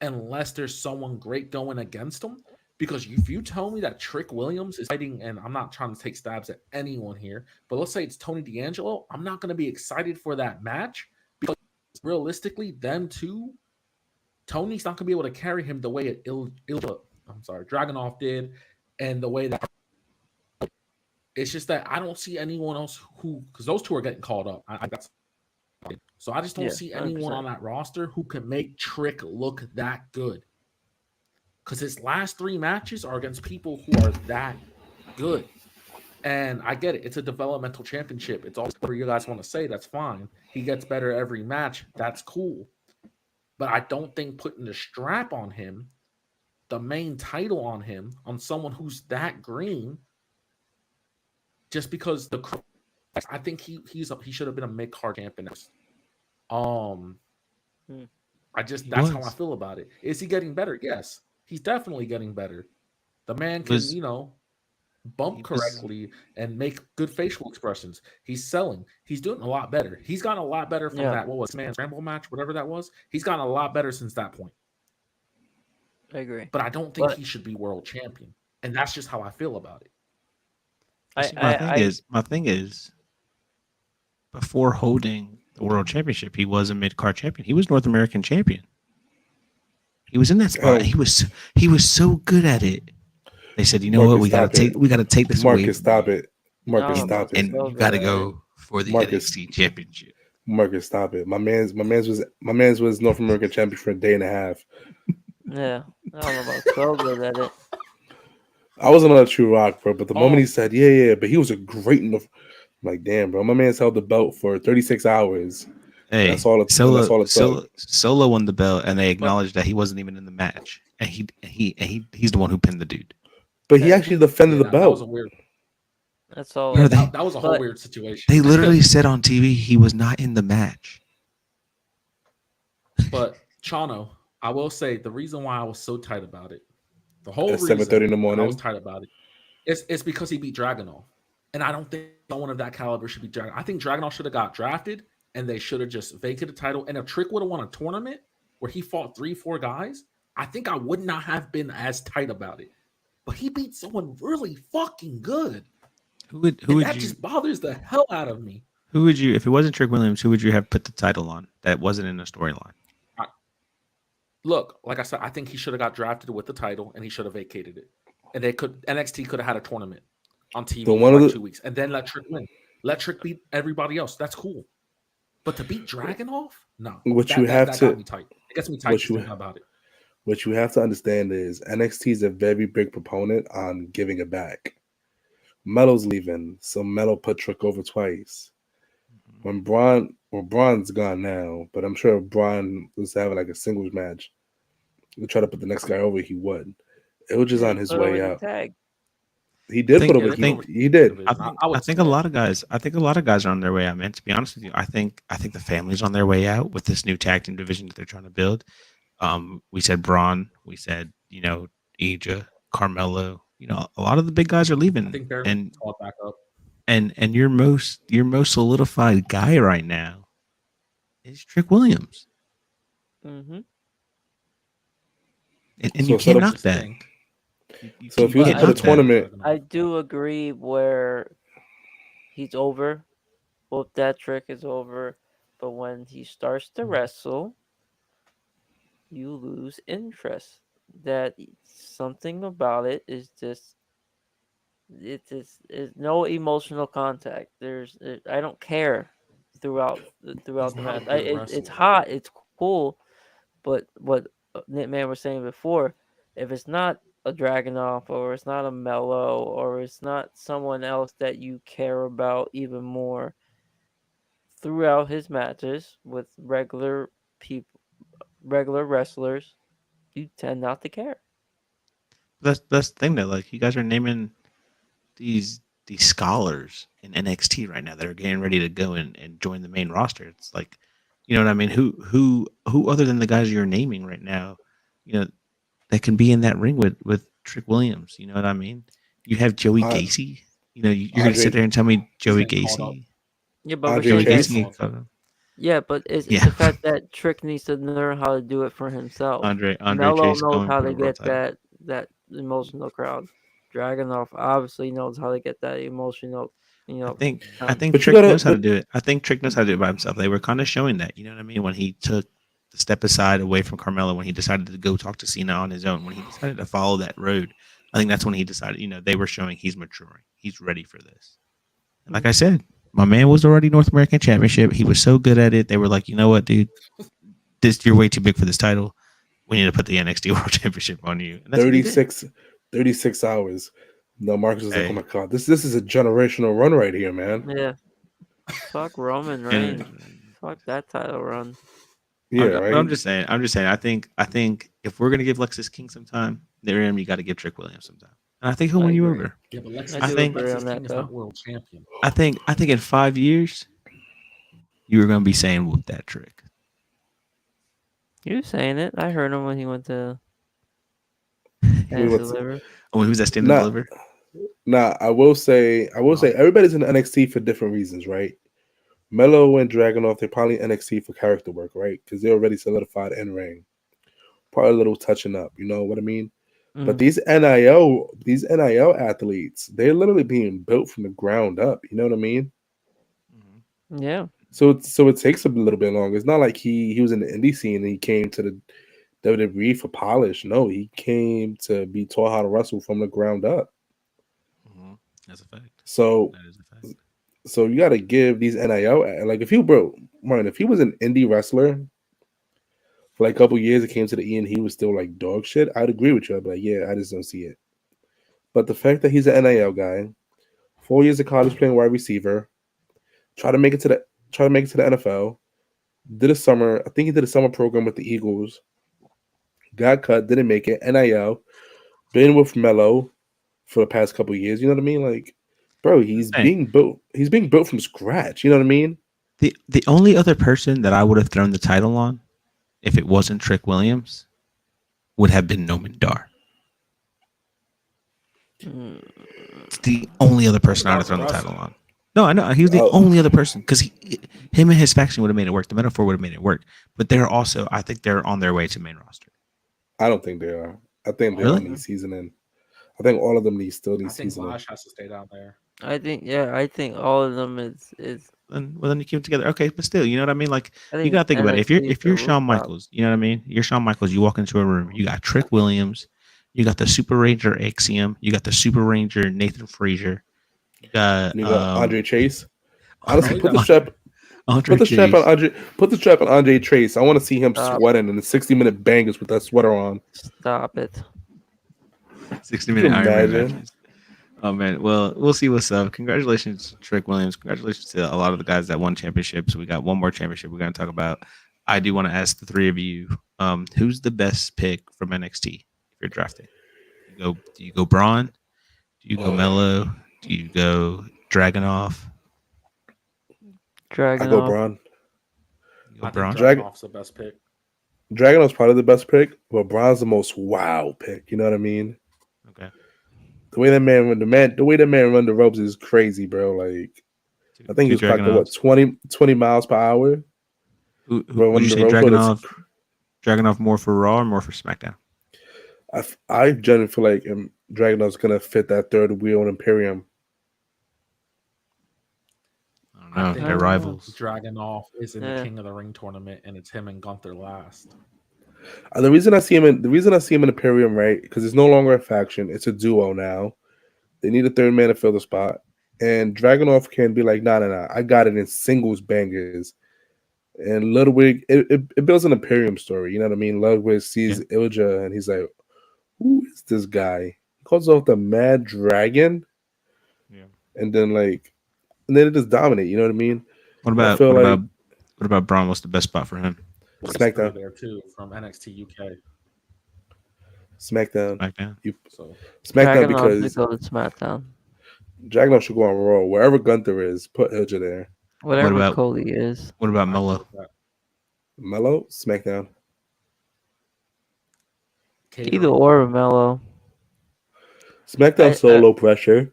unless there's someone great going against him. Because if you tell me that Trick Williams is fighting, and I'm not trying to take stabs at anyone here, but let's say it's Tony D'Angelo, I'm not going to be excited for that match because realistically, them two, Tony's not going to be able to carry him the way Dragunov did, and the way that it's just that I don't see anyone else who, because those two are getting called up. So I just don't see anyone 100%. on that roster who can make Trick look that good. Because his last 3 matches are against people who are that good. And I get it. It's a developmental championship. It's all whatever you guys want to say. That's fine. He gets better every match. That's cool. But I don't think putting the strap on him, the main title on him, on someone who's that green, just because I think he should have been a mid-card champion. That's how I feel about it. Is he getting better? Yes. He's definitely getting better. The man can, bump correctly and make good facial expressions. He's selling. He's doing a lot better. He's gotten a lot better from that. What was man scramble match, whatever that was? He's gotten a lot better since that point. I agree. But I don't think he should be world champion. And that's just how I feel about it. My thing is, before holding the world championship, he was a mid-card champion. He was North American champion. He was in that spot. He was so good at it. They said, you know what, we gotta take this away. Marcus, stop it. Marcus, stop it. And you gotta go for the NXT championship. Marcus, stop it. My man's was North American champion for a day and a half. Yeah, I don't know about so good at it. I wasn't on a true rock, bro. But the moment he said, yeah, but he was a great enough. I'm like, damn, bro, my man's held the belt for 36 hours. Hey, that's all it took. Solo won the belt, and they acknowledged that he wasn't even in the match, and he's the one who pinned the dude. But he actually defended the belt. That was a weird. That's all. Yeah, that was a whole weird situation. They literally said on TV he was not in the match. But Chano, I will say the reason why I was so tight about it, the whole at reason 7:30 in the morning, I was tight about it, it's because he beat Dragunov, and I don't think someone of that caliber should be Dragunov. I think Dragunov should have got drafted, and they should have just vacated the title. And if Trick would have won a tournament where he fought 3-4 guys, I think I would not have been as tight about it. But he beat someone really fucking good. Who would that just bothers the hell out of me. Who would you, if it wasn't Trick Williams, who would you have put the title on that wasn't in the storyline? Look, like I said, I think he should have got drafted with the title and he should have vacated it. And NXT could have had a tournament on TV The for one of like the 2 weeks and then let Trick win. Let Trick beat everybody else. That's cool. But to beat Dragunov? No. what you have that to got me tight. It gets me tight what just you thinking about it. what you have to understand is NXT is a very big proponent on giving it back. Melo's leaving, so Melo put Trick over twice. When Braun's gone now, but I'm sure if Braun was having like a singles match to try to put the next guy over, he would. It was just Yeah, on he his put over way the out. tag. He did think- put over. I think- He did. I Division. think I I would think a say- lot of guys. I think a lot of guys are on their way out. Man, to be honest with you, I think the family's on their way out with this new tag team division that they're trying to build. We said Braun. We said Aja, Carmelo. A lot of the big guys are I leaving, think they're and called back up. and your most solidified guy right now is Trick Williams, Mm-hmm. and So you instead can't of- knock Just that. think. So if you was can't to put a knock that. tournament, I do agree where he's over. Both that Trick is over. But when he starts to wrestle, you lose interest. That something about it is just it's no emotional contact. I don't care throughout the not match. a good It's wrestler. hot, it's cool, but what Knitman was saying before, if it's not a Dragunov or it's not a Mellow or it's not someone else that you care about even more throughout his matches with regular people, regular wrestlers, you tend not to care. That's the thing though. Like you guys are naming these scholars in NXT right now that are getting ready to go and join the main roster. It's like, you know what I mean? Who other than the guys you're naming right now, that can be in that ring with Trick Williams? You know what I mean? You have Joey Uh, Gacy. You're gonna sit Andre- there and tell me Joey getting called up. Gacy. Yeah, but Andre we're saying Chase. that, Gacy get called up. yeah, but it's Yeah. the fact that Trick needs to learn how to do it for himself. Andre Mello Chase knows going how for to the world get title. that emotional crowd. Dragunov obviously knows how to get that emotional, I think count. But you Trick gotta- knows how to but- do it. I think Trick knows how to do it by himself. They were kind of showing that, you know what I mean, when he took the step aside away from Carmelo, when he decided to go talk to Cena on his own, when he decided to follow that road. I think that's when he decided, they were showing he's maturing. He's ready for this. And like I said, my man was already North American Championship. He was so good at it. They were like, you know what, dude, you're way too big for this title. We need to put the NXT World Championship on you. And that's what he did. 36 hours. No, Marcus was like, Hey. "Oh my god, this is a generational run right here, man." Yeah. Fuck Roman Reigns. Fuck that title run. Yeah, But right. I'm just saying. I think if we're gonna give Lexus King some time, you got to give Trick Williams some time, and I think he'll I win you agree. over. Yeah, but I do Lexus agree on that, King is though. not world champion. I think in 5 years, you were gonna be saying whoop that Trick. He was saying it. I heard him when he went to He went to- deliver. Oh, who's that standing Nah. deliver? Nah, I will say everybody's in NXT for different reasons, right? Mello and Dragunov, they're probably NXT for character work, right? Because they're already solidified in ring. Probably a little touching up, you know what I mean? But Mhm. these NIL athletes, they're literally being built from the ground up. You know what I mean? Yeah. So it takes a little bit longer. It's not like he was in the indie scene and he came to the WWE for polish. No, he came to be taught how to wrestle from the ground up. That's a fact. So That is a fact. so you got to give these NIL like if he was an indie wrestler for like a couple years, it came to the E and he was still like dog shit. I'd agree with you. I'd be like, yeah, I just don't see it. But the fact that he's an NIL guy, 4 years of college playing wide receiver, try to make it to the NFL, did a summer. I think he did a summer program with the Eagles. Got cut, didn't make it. NIL, been with Mello for the past couple of years. You know what I mean? Like, bro, he's Hey. being built. He's being built from scratch. You know what I mean? The only other person that I would have thrown the title on, if it wasn't Trick Williams, would have been Noman Dar. It's the only other person I would have thrown the title on. No, I know he was the only other person because him and his faction would have made it work. The metaphor would have made it work. But they're also, I think, they're on their way to main roster. I don't think they are. I think they Really? all need seasoning. I think all of them still need I think seasoning. Lash has to stay down there. I think all of them is. Then you keep them together. Okay, but still, you know what I mean? Like I you think gotta think about it. NXT is If the you're Shawn rooftop. Michaels, you know what I mean? You're Shawn Michaels, you walk into a room, you got Trick Williams, you got the Super Ranger Axiom, you got the Super Ranger Nathan Frazier, you got And you got Andre Chase. Oh, Honestly, you put got the my strap. Andre Put the strap on Chase. Andre. Put the strap on Andre Chase. I want to see him Stop, sweating in the 60-minute bangers with that sweater on. stop it. 60 Could you minute Iron Man imagine? matches. Oh man, well we'll see what's up. Congratulations, Trick Williams. Congratulations to a lot of the guys that won championships. We got one more championship we're gonna talk about. I do want to ask the three of you, who's the best pick from NXT if you're drafting? Do you go Braun? Do you go Mello? Do you go Dragonoff? I go Dragunov. Braun. You go I think Braun? Drag Dragonov's the best pick. Dragonov's probably the best pick, but Braun's the most wow pick. You know what I mean? Okay. The way that man run the ropes is crazy, bro. Like I think he Two was clocked at what Dragonoffs. 20 miles per hour, bro. Would you Running the say ropes, bro. That's Dragonoff more for Raw or more for SmackDown? I generally feel like Dragonov's gonna fit that third wheel in Imperium. I don't I know. think They're rivals. Dragunov is in the Yeah. King of the Ring tournament, and it's him and Gunther last. The reason I see him in Imperium, right? Because it's no longer a faction; it's a duo now. They need a third man to fill the spot, and Dragunov can be like, nah. I got it in singles bangers. And Ludwig, it builds an Imperium story. You know what I mean? Ludwig sees Yeah. Ilja, and he's like, "Who is this guy?" He calls himself the Mad Dragon, Yeah. and then it just dominate. You know what I mean? What I about feel like what about Braun? What's the best spot for him? He's through SmackDown, there too from NXT UK. SmackDown, SmackDown. you So SmackDown Dragunov should because go to SmackDown. Dragunov should go on Raw. Wherever Gunther is, put Ilja there. What Whatever about Cody is. what about I agree Mello? with that. Mello, SmackDown. Either Catering. or Mello. SmackDown I solo pressure.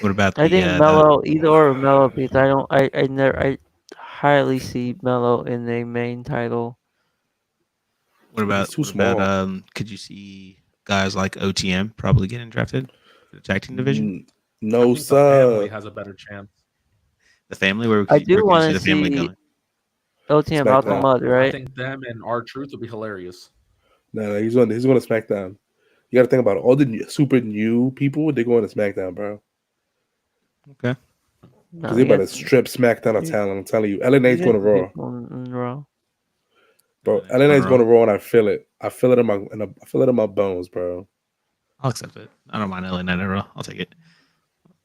What about I think the Mello either or Mello because I don't I never I highly see Mello in the main title. He's too what about small. could you see guys like OTM probably getting drafted for the tag team division? I No, think the family sir. has a better chance. The family, I do where could you see want the to family see going? OTM out the SmackDown. mud, I right? think them and our truth would be hilarious. No, he's going to SmackDown. You got to think about it. All the super new people, they're going to SmackDown, bro. Okay. No, Because they you about got to strip SmackDown of you, talent. I'm telling you. LA you Knight's got going to some Raw. people in Raw. Bro, LA LA going Knight's to going Raw. to Raw, and I feel it. I feel it I feel it in my bones, bro. I'll accept it. I don't mind LA Knight at Raw. I'll take it.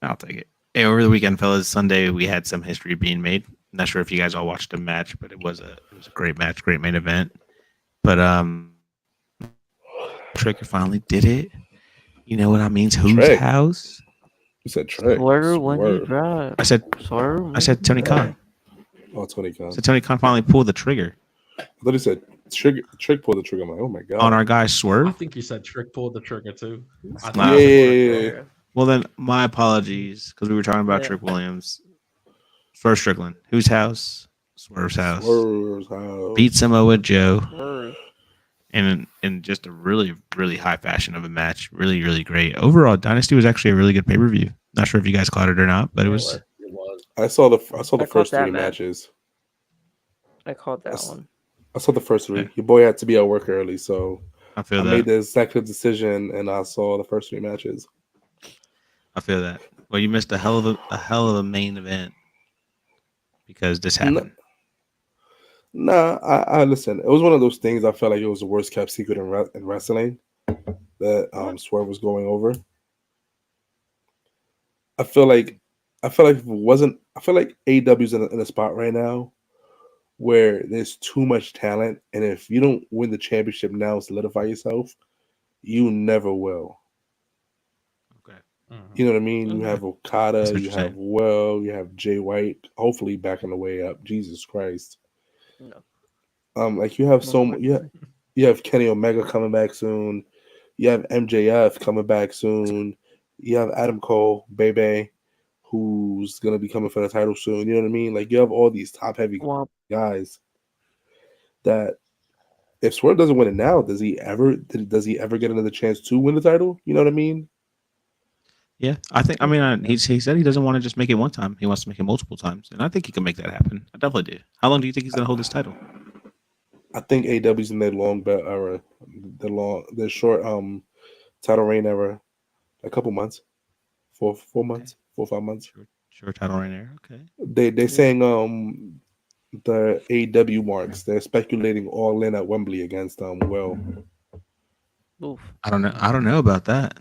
I'll take it. Hey, over the weekend, fellas, Sunday we had some history being made. Not sure if you guys all watched the match, but it was a great match, great main event. But Trigger finally did it. You know what I mean? Whose Trick. house? You said Trick. Swerve when you Swerve. drive. I said Swerve. I said Tony Khan. Oh, Tony Khan. So Tony Khan finally pulled the trigger I thought he said Trick pulled the trigger. I'm like, oh my on God. our guy I Swerve. think you said Trick pulled the trigger too. I think Wow. you said Yeah. Trick, bro. Well then, my apologies because we were talking about Yeah. Trick Williams. Swerve Strickland. Whose house? Swerve's house. Swerve's house. Beat Samoa Joe. Swerve. And in just a really high fashion of a match, really great. Overall, Dynasty was actually a really good pay per view. Not sure if you guys caught it or not, but it was. It was. I saw the I first caught that three match. matches. I caught that That's- one. I saw the first three. Yeah. Your boy had to be at work early, so I feel I that. made the executive decision and I saw the first three matches. I feel that. Well, you missed a hell of a main event because this happened. Nah, I listen. It was one of those things. I felt like it was the worst kept secret in wrestling that Swerve was going over. I feel like if it wasn't. I feel like AEW's in a spot right now where there's too much talent, and if you don't win the championship now, solidify yourself, you never will. Okay. Mhm. You know what I mean? You Okay. have That's Okada, what you you're have saying. Will, you have Jay White, hopefully back on the way up. Jesus Christ. No. Like you have Most so likely. you have Kenny Omega coming back soon. You have MJF coming back soon. You have Adam Cole, Bebe, who's gonna be coming for the title soon. You know what I mean? Like you have all these top heavy Womp. guys that if Swerve doesn't win it now, does he ever get another chance to win the title? You know what I mean? Yeah, I think. I mean, he said he doesn't want to just make it one time. He wants to make it multiple times, and I think he can make that happen. I definitely do. How long do you think he's going to hold this title? I think AW's in their long belt era, the short title reign era, a couple months, 4 months, 4 or 5 months. Short title right there. Okay. They Yeah. saying the AW marks. They're speculating All In at Wembley against Will. Oof. I don't know. I don't know about that.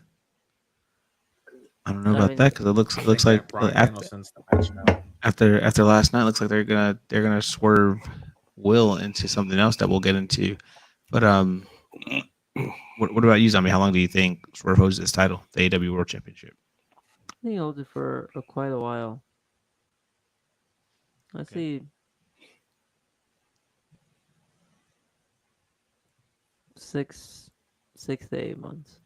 I don't know I about mean, that because I it looks think like Brian Danielson's the match now. after last night, looks like they're gonna swerve Will into something else that we'll get into. But what about you, Zombie? How long do you think Swerve holds this title, the AW World Championship? I think he holds it for quite a while. I Okay. see 6 to 8 months.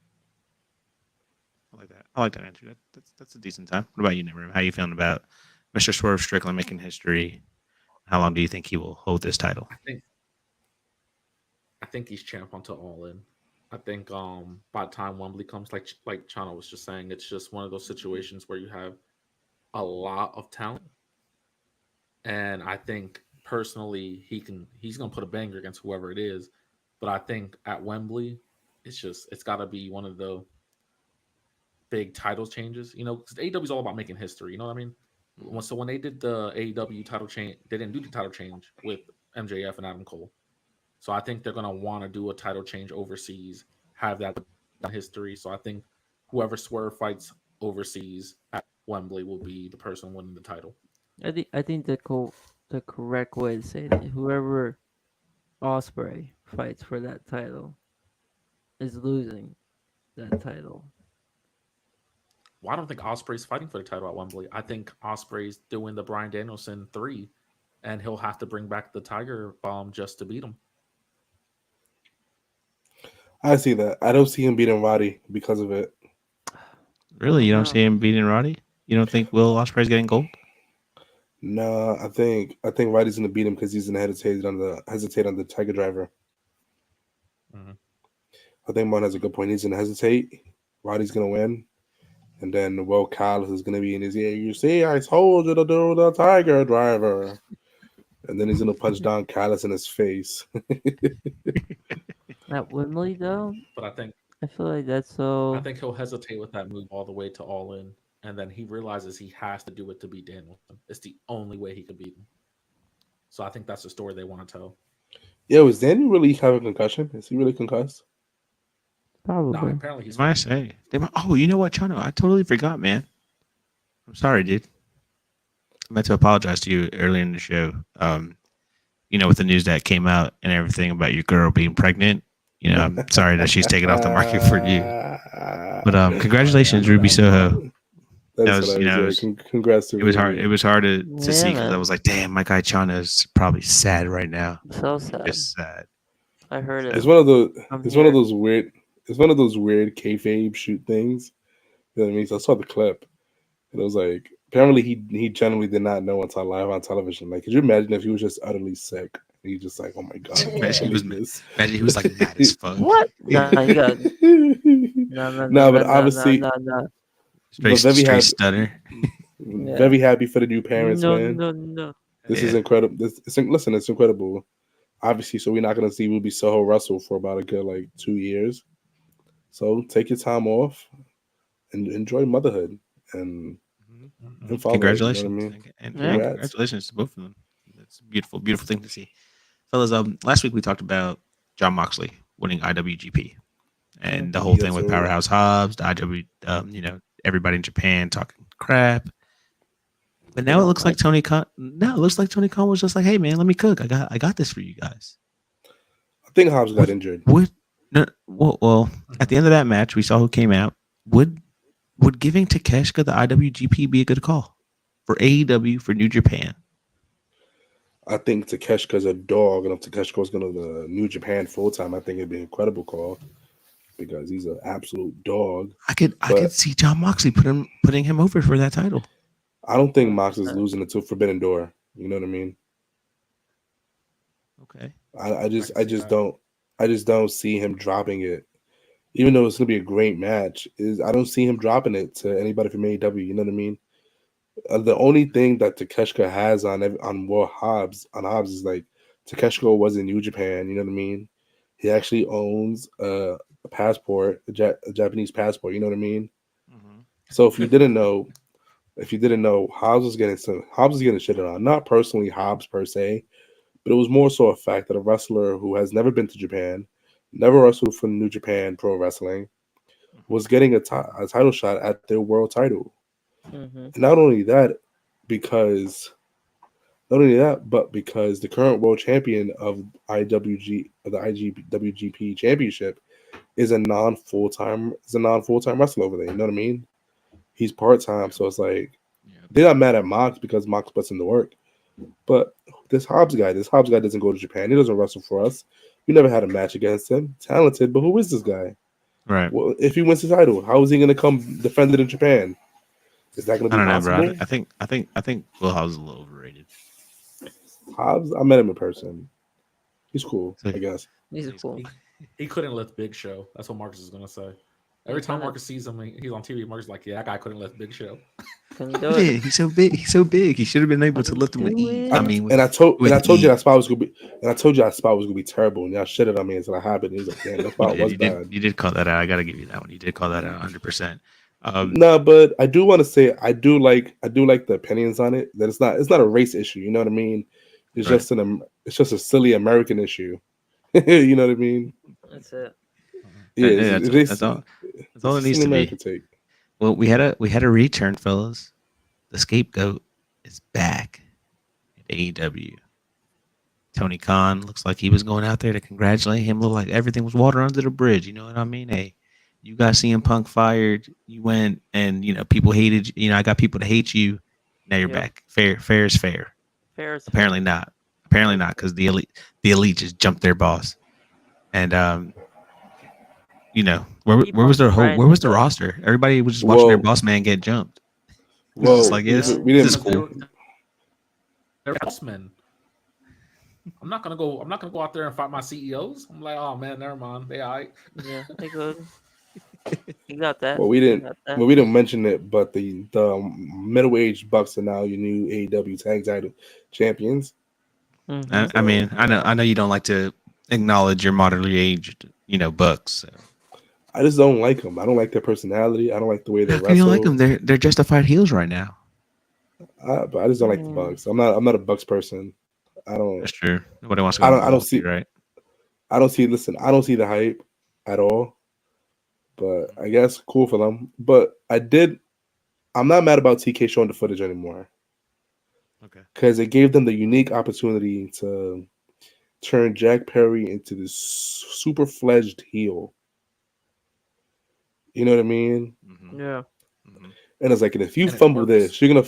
I like that. I like that answer. That's a decent time. What about you, Nimram? How you feeling about Mr. Swerve Strickland making history? How long do you think he will hold this title? I think he's champ until All In. I think by the time Wembley comes, like Chana was just saying, it's just one of those situations where you have a lot of talent, and I think personally he's gonna put a banger against whoever it is. But I think at Wembley, it's got to be one of the big title changes. You know, because AEW is all about making history. You know what I mean? So when they did the AEW title change, they didn't do the title change with MJF and Adam Cole. So I think they're gonna want to do a title change overseas, have that history. So I think whoever Swerve fights overseas at Wembley will be the person winning the title. I think the correct way to say it, whoever Osprey fights for that title is losing that title. Well, I don't think Osprey's fighting for the title at Wembley. I think Osprey's doing the Brian Danielson 3, and he'll have to bring back the Tiger Bomb just to beat him. I see that. I don't see him beating Roddy because of it. Really, you don't No. see him beating Roddy? You don't think Will Ospreay's getting gold? No, I think Roddy's gonna beat him because he's gonna hesitate on the Tiger Driver. Mm-hmm. I think Mon has a good point. He's gonna hesitate. Roddy's gonna win, and then Will Callis is gonna be in his ear. You see, I told you to do the Tiger Driver, and then he's gonna punch Don Callis in his face. At Wembley though, But I feel like that's I so. think he'll hesitate with that move all the way to All In, and then he realizes he has to do it to beat Danielson. It's the only way he could beat him. So I think that's the story they want to tell. Yo, is Danny really having a concussion? Is he really concussed? No, Probably. apparently They he's might fine. say. Oh, you know what, Chano? I totally forgot, man. I'm sorry, dude. I meant to apologize to you earlier in the show. With the news that came out and everything about your girl being pregnant. I'm sorry that she's taken off the market for you. But congratulations, Ruby Soho. That That is was, hilarious. Yeah. Congrats to it was hard. Ruby. It was hard to see Yeah, because I man. was like, damn, my guy Chana is probably sad right now. So sad. Just sad. I heard it. It's one of those. I'm It's one of here. those weird. It's one of those weird kayfabe shoot things. You know what I mean? So I saw the clip, and it was like apparently he generally did not know until live on television. Like, could you imagine if he was just utterly sick? And he just like, oh my god, I can't Imagine he was believe this. imagine he was like mad as fuck. What? No, you got no, no, no, No, no, but no, no, obviously, no, no. but very Straight happy, stutter. Yeah. very happy for the new parents, No, man. no, no. This Yeah. is incredible. Listen, it's incredible. Obviously, so we're not gonna see Ruby Soho Russell for about a good like 2 years. So take your time off and enjoy motherhood and Mhm. fatherhood. You know what I Congratulations mean? and Yeah. Congrats. congratulations to both of them. That's a beautiful, beautiful thing to see, fellas. Last week we talked about John Moxley winning IWGP and the whole thing Yes, with sir. Powerhouse Hobbs, the IW, everybody in Japan talking crap. But They now it don't looks like like Tony Khan. Now it looks like Tony Khan was just like, "Hey, man, let me cook. I got this for you guys." I think Hobbs got Would injured. would no, well, at the end of that match, we saw who came out. Would giving Takeshita the IWGP be a good call for AEW for New Japan? I think Takeshka's a dog, and if Takeshka was going to the New Japan full time, I think it'd be an incredible call because he's an absolute dog. I could But see John Moxley putting him over for that title. I don't think Mox is 100%. losing it to Forbidden Door. You know what I mean? Okay. I I just can I see just that. don't I just don't see him dropping it even though it's gonna be a great match, is I don't see him dropping it to anybody from AEW. You know what I mean? The only thing that Takeshita has on Will Hobbs is like Takeshita was in New Japan. You know what I mean? He actually owns a passport, a Japanese passport. You know what I mean? Mhm. So if you didn't know, Hobbs was getting shitted on. Not personally Hobbs per se, but it was more so a fact that a wrestler who has never been to Japan, never wrestled for New Japan Pro Wrestling, Mhm. was getting a title shot at their world title. Mm-hmm. And not only that, because not only that, but because the current world champion of the IWGP Championship is a non full time wrestler over there. You know what I mean? He's part time, Yeah. so it's like Yeah. they're not mad at Mox because Mox puts in the work. But this Hobbs guy doesn't go to Japan. He doesn't wrestle for us. We never had a match against him. Talented, but who is this guy? Right. Well, if he wins the title, how is he going to come defend it in Japan? Is that going I to be don't know, bro. possible? I think Will Hobbs is a little overrated. Hobbs, I met him in person. He's cool, So I guess. He's he's cool. cool. He couldn't lift Big Show. That's what Marcus is gonna say. He Every time couldn't. Marcus sees him, he's on TV. Marcus is like, "Yeah, that guy couldn't lift Big Show." Couldn't do Yeah, it. he's so big. He's so big. He should have been able to Couldn't lift him with do ease. it. I mean, And I with told you that ease. spot was gonna be terrible, and y'all shitted on me until I happened. He was like, "Damn, that You spot did. was You did. bad." You did call that out. I gotta give you that one. You did call that out 100%. No, but I do want to say I do like the opinions on it. That it's not a race issue. You know what I mean? Right. It's just a silly American issue. You know what I mean? That's it. Yeah, Yeah, that's all. That's all it's it a needs silly to American be. take. Well, we had a return, fellas. The scapegoat is back at AEW. Tony Khan looks like he was going out there to congratulate him. Looked like everything was water under the bridge. You know what I mean? Hey, you got CM Punk fired. You went and people hated you. I got people to hate you. Now you're Yep. back. Fair is fair. Fair is fair. Apparently not. Apparently Fair. not because the elite just jumped their boss. And He punked where was Brandon the though. roster? Everybody was just watching their Well, boss man get jumped. It was just well, like, we, yes, we this is didn't. Because cool. they're bossmen. I'm not gonna go. I'm not gonna go out there and fight my CEOs. I'm like, oh man, never mind. They all right. Yeah, they good. You got that. Well, we You didn't. got that. Well, we didn't mention it, but the middle aged Bucks are now your new AEW Tag Title champions. Mm-hmm. I mean, I know you don't like to acknowledge your moderately aged, Bucks. So. I just don't like them. I don't like their personality. I don't like the way they How can you like wrestle. them? They're justified heels right now. But I just don't like the Bucks. I'm not a Bucks person. I don't. That's true. Nobody wants to go to I don't Milwaukee, see. right? I don't see. Listen, I don't see the hype at all. But I guess cool for them. But I'm not mad about TK showing the footage anymore Okay. because it gave them the unique opportunity to turn Jack Perry into this super fledged heel. You know what I mean? Mm-hmm. Yeah. Mm-hmm. And it's like, and if you And it fumble works. this, you're gonna.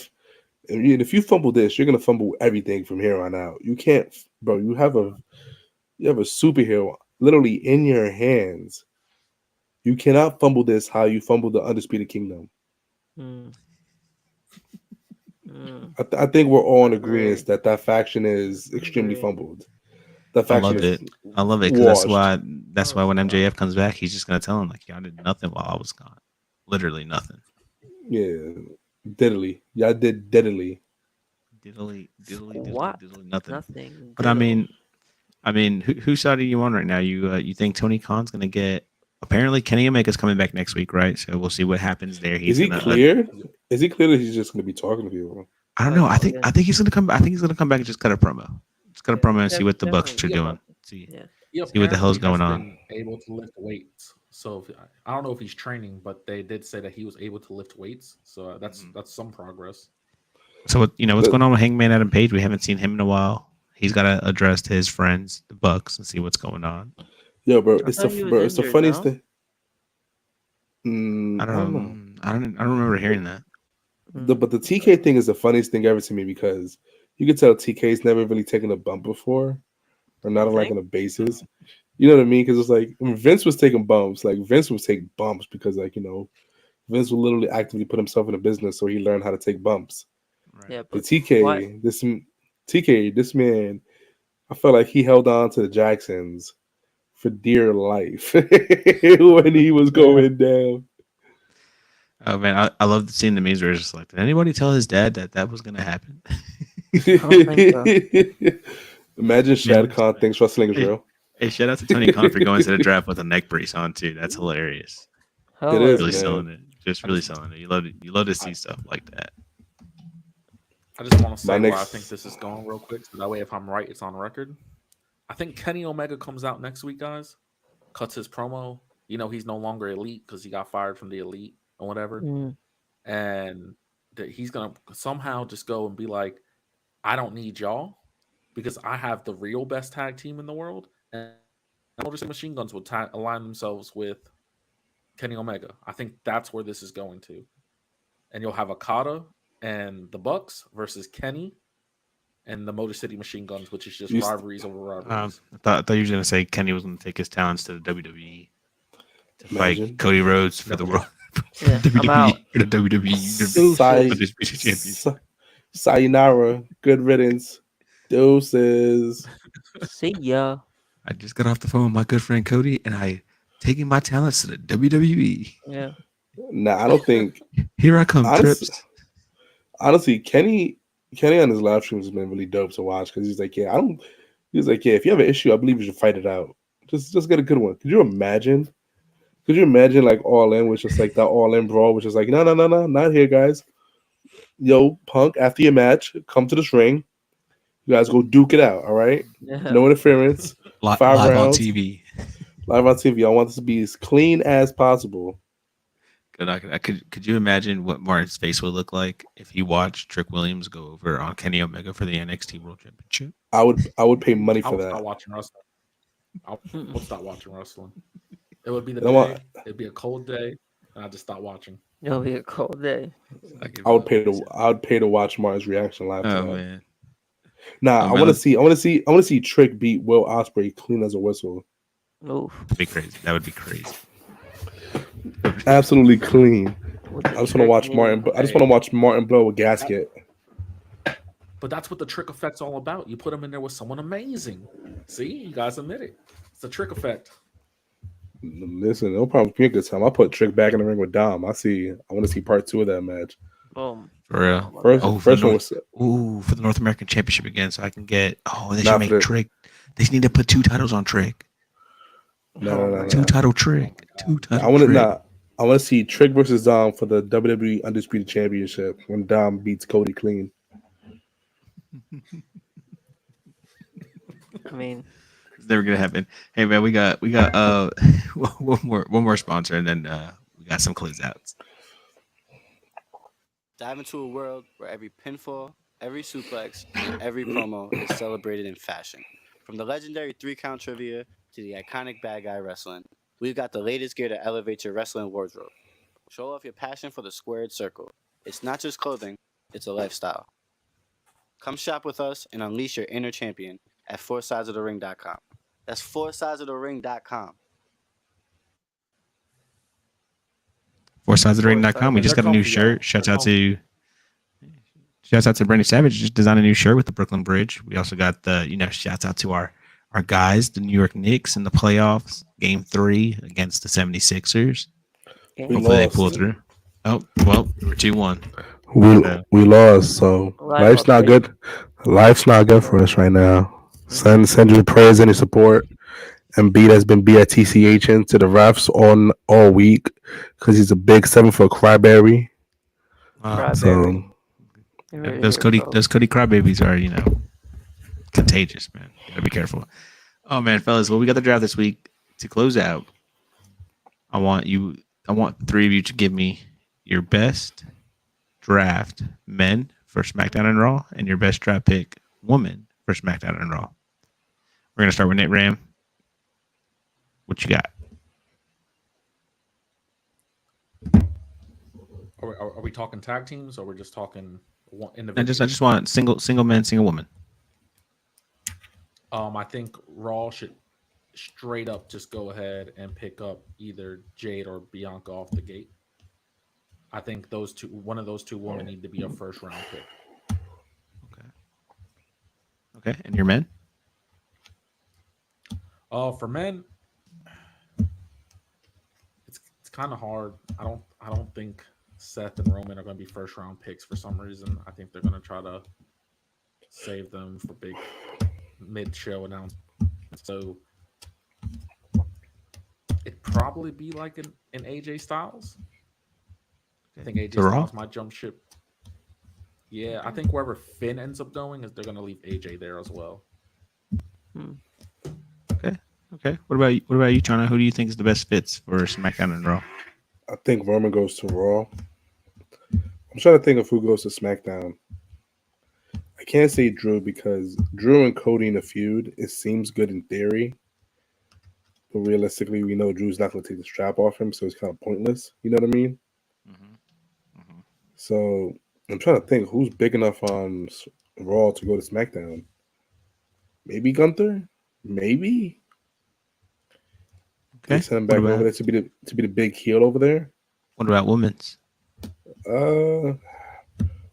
And if you fumble this, you're gonna fumble everything from here on out. You can't, bro. You have a superhero literally in your hands. You cannot fumble this how you fumbled the Undisputed Kingdom. Mm. Mm. I think we're all in Agree. agreement that faction is extremely Agree. fumbled. That I faction love is it. I love it because washed. that's why when MJF comes back, he's just gonna tell him like, y'all did nothing while I was gone. Literally nothing. Yeah, diddly. Y'all did diddly. What? diddly, nothing. Nothing. But I Diddle. mean, whose side are you on right now? You think Tony Khan's gonna get? Apparently, Kenny Omega's coming back next week, right? So we'll see what happens there. Is he clear? Is he clear that he's just going to be talking to people? I don't know. I think Yeah. he's gonna come. I think he's gonna come back and just cut a promo. Just cut a promo and see what the Bucks are Definitely. doing. See. Yeah. He See what the hell's apparently going has on. been able to lift weights. So I don't know if he's training, but they did say that he was able to lift weights. So that's some progress. So what's going on with Hangman Adam Page? We haven't seen him in a while. He's got to address his friends, the Bucks, and see what's going on. Yo, bro, I it's thought he was it's the injured, funniest no? thing. I I don't know. don't remember hearing that. But the TK thing is the funniest thing ever to me because you can tell TK's never really taken a bump before, or not You on like think? on a basis. You know what I mean? Because it's like when Vince was taking bumps, like Vince would take bumps because Vince would literally actively put himself in a business so he learned how to take bumps. Right. Yeah, The but TK, this man, I felt like he held on to the Jacksons for dear life when he was going down. Oh man, I love seeing the memes where it's just like, did anybody tell his dad that that was gonna happen? don't think so. Imagine Shad Man, Khan thinks wrestling is hey, real. hey, shout out to Tony Khan for going to the draft with a neck brace on too. That's hilarious. It is, Really Hilarious. selling man. it. Just I really just, selling it. You love to see I, stuff like that. I just want to My say where I think next, this is going real quick, so that way, if I'm right, it's on record. I think Kenny Omega comes out next week, guys. Cuts his promo. He's no longer elite because he got fired from the elite or whatever, Mm. and that he's gonna somehow just go and be like, "I don't need y'all because I have the real best tag team in the world." And Motor City Machine Guns will align themselves with Kenny Omega. I think that's where this is going to, and you'll have Okada and the Bucks versus Kenny and the Motor City Machine Guns, which is just you, rivalries over rivalries. I thought you were gonna say Kenny was gonna take his talents to the WWE to fight imagine. Cody Rhodes for the Never world Yeah, I'm out. for the WWE Sai, Undisputed Championship. sayonara. Good riddance. Deuces. See ya. I just got off the phone with my good friend Cody, and I taking my talents to the WWE. Yeah. Nah, I don't think. Here I come, Honest, Trips. honestly, Kenny on his live streams has been really dope to watch because he's like, yeah, I don't. He's like, yeah, if you have an issue, I believe you should fight it out. Just get a good one. Could you imagine? Could you imagine like All In, which is like that All In brawl, which is like, no, not here, guys. Yo, Punk, after your match, come to this ring. You guys go duke it out, all right? Yeah. No interference. 5 Live on rounds. TV. Live on TV. I want this to be as clean as possible. Could you imagine what Martin's face would look like if he watched Trick Williams go over on Kenny Omega for the NXT World Championship? I would pay money I for would stop that. watching wrestling. I would stop watching wrestling. It would be the You know what? day. It'd be a cold day, and I just stop watching. It'll be a cold day. I would pay to watch Martin's reaction live to Oh that. man. Nah, Oh, I man, want to see Trick beat Will Ospreay clean as a whistle. Oof. that'd be crazy. That would be crazy. Absolutely clean. With the I just want to trick watch move. Martin. I just want to watch Martin blow a gasket. But that's what the trick effect's all about. You put him in there with someone amazing. See, you guys admit it. It's a trick effect. Listen, no problem. Give me a good time. I'll put Trick back in the ring with Dom. I want to see part 2 of that match. Boom. For real. First, Oh, first one was for the North American Championship again, so I can get. Oh, they Not should make for the- Trick. They just need to put 2 titles on Trick. no. 2 title Trick. 2 title. I want to Trick. not. I want to see Trick versus Dom for the WWE Undisputed Championship when Dom beats Cody clean. I mean, It's never gonna happen. Hey man, we got one more sponsor, and then we got some closeouts. Dive into a world where every pinfall, every suplex, and every promo is celebrated in fashion. From the legendary 3-count trivia to the iconic bad guy wrestling, we've got the latest gear to elevate your wrestling wardrobe. Show off your passion for the squared circle. It's not just clothing, it's a lifestyle. Come shop with us and unleash your inner champion at foursidesofthering.com. That's foursidesofthering.com. Foursidesofthering.com. We just got a new shirt. Shouts out to Brandy Savage. Just designed a new shirt with the Brooklyn Bridge. We also got shouts out to our guys, the New York Knicks in the playoffs, game 3 against the 76ers. We Hopefully they lost. pull through. Oh, well, we're 2-1. We lost, so life's not good. Life's not good for us right now. Send your prayers and your support. Embiid has been BITCH into the refs all week because he's a big 7-foot cryberry. So those Cody crybabies are contagious, man. You gotta be careful. Oh man, fellas, well, we got the draft this week. To close out, I want 3 of you to give me your best draft men for SmackDown and Raw, and your best draft pick woman for SmackDown and Raw. We're gonna start with Nate Ram. What you got? Are we talking tag teams, or we're just talking one I individual? just want single man, single woman. I think Raw should straight up just go ahead and pick up either Jade or Bianca off the gate. I think one of those two women need to be a first round pick. Okay, and your men? For men, It's kind of hard. I don't think Seth and Roman are going to be first round picks for some reason. I think they're going to try to save them for big mid show announcements. So it'd probably be like an AJ Styles. I think AJ To Raw? Styles might jump ship. Yeah, I think wherever Finn ends up going is they're going to leave AJ there as well. Okay. Okay. What about you? What about you, Chana? Who do you think is the best fits for SmackDown and Raw? I think Roman goes to Raw. I'm trying to think of who goes to SmackDown. I can't say Drew because Drew and Cody in a feud, it seems good in theory. But realistically, we know Drew's not going to take the strap off him, so it's kind of pointless. You know what I mean? Mm-hmm. So I'm trying to think who's big enough on Raw to go to SmackDown. Maybe Gunther? Maybe? They Okay. send him back over there to be the big heel over there. What about women's?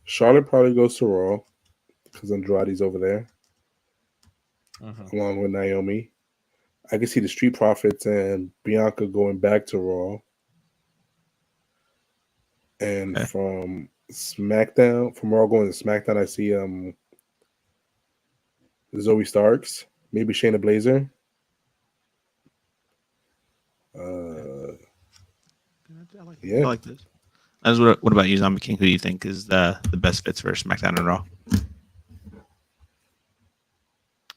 Charlotte probably goes to Raw because Andrade's over there Mm-hmm. along with Naomi. I can see the Street Profits and Bianca going back to Raw. And Okay. from Raw going to SmackDown, I see Zoe Starks, maybe Shayna Blazer. I like this. What about you, Zombie King? Who do you think is the best fits for SmackDown and Raw?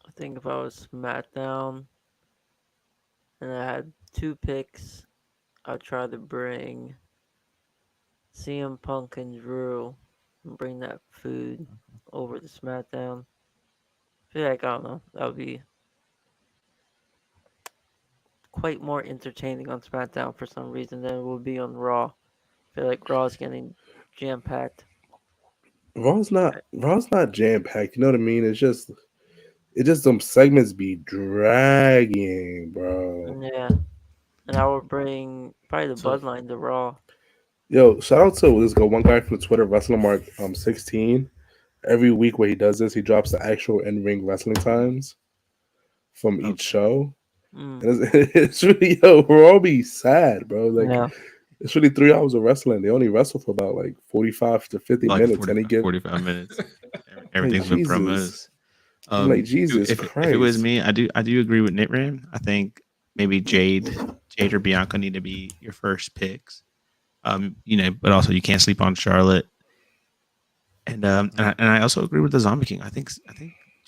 I think if I was SmackDown and I had two picks, I'd try to bring CM Punk and Drew and bring that food over to SmackDown. I feel like, I don't know, that would be quite more entertaining on SmackDown for some reason than it would be on Raw. I feel like Raw is getting jam packed. Raw's not jam packed. You know what I mean? It's just some segments be dragging, bro. Yeah. And I would bring probably the So- Bloodline to Raw. Yo, shout out to one guy from Twitter, Wrestling Mark 16. Every week where he does this, he drops the actual in-ring wrestling times from each show. Mm. And it's really, Raw be sad, bro. Like Yeah. it's really 3 hours of wrestling. They only wrestle for about like 45 to 50 minutes, and he gives 45 minutes. Everything's been promos. Jesus. I'm like, Jesus if Christ. it was me, I do agree with Nit Ram. I think maybe Jade or Bianca need to be your first picks. But also you can't sleep on Charlotte. And I also agree with the Zombie King. I think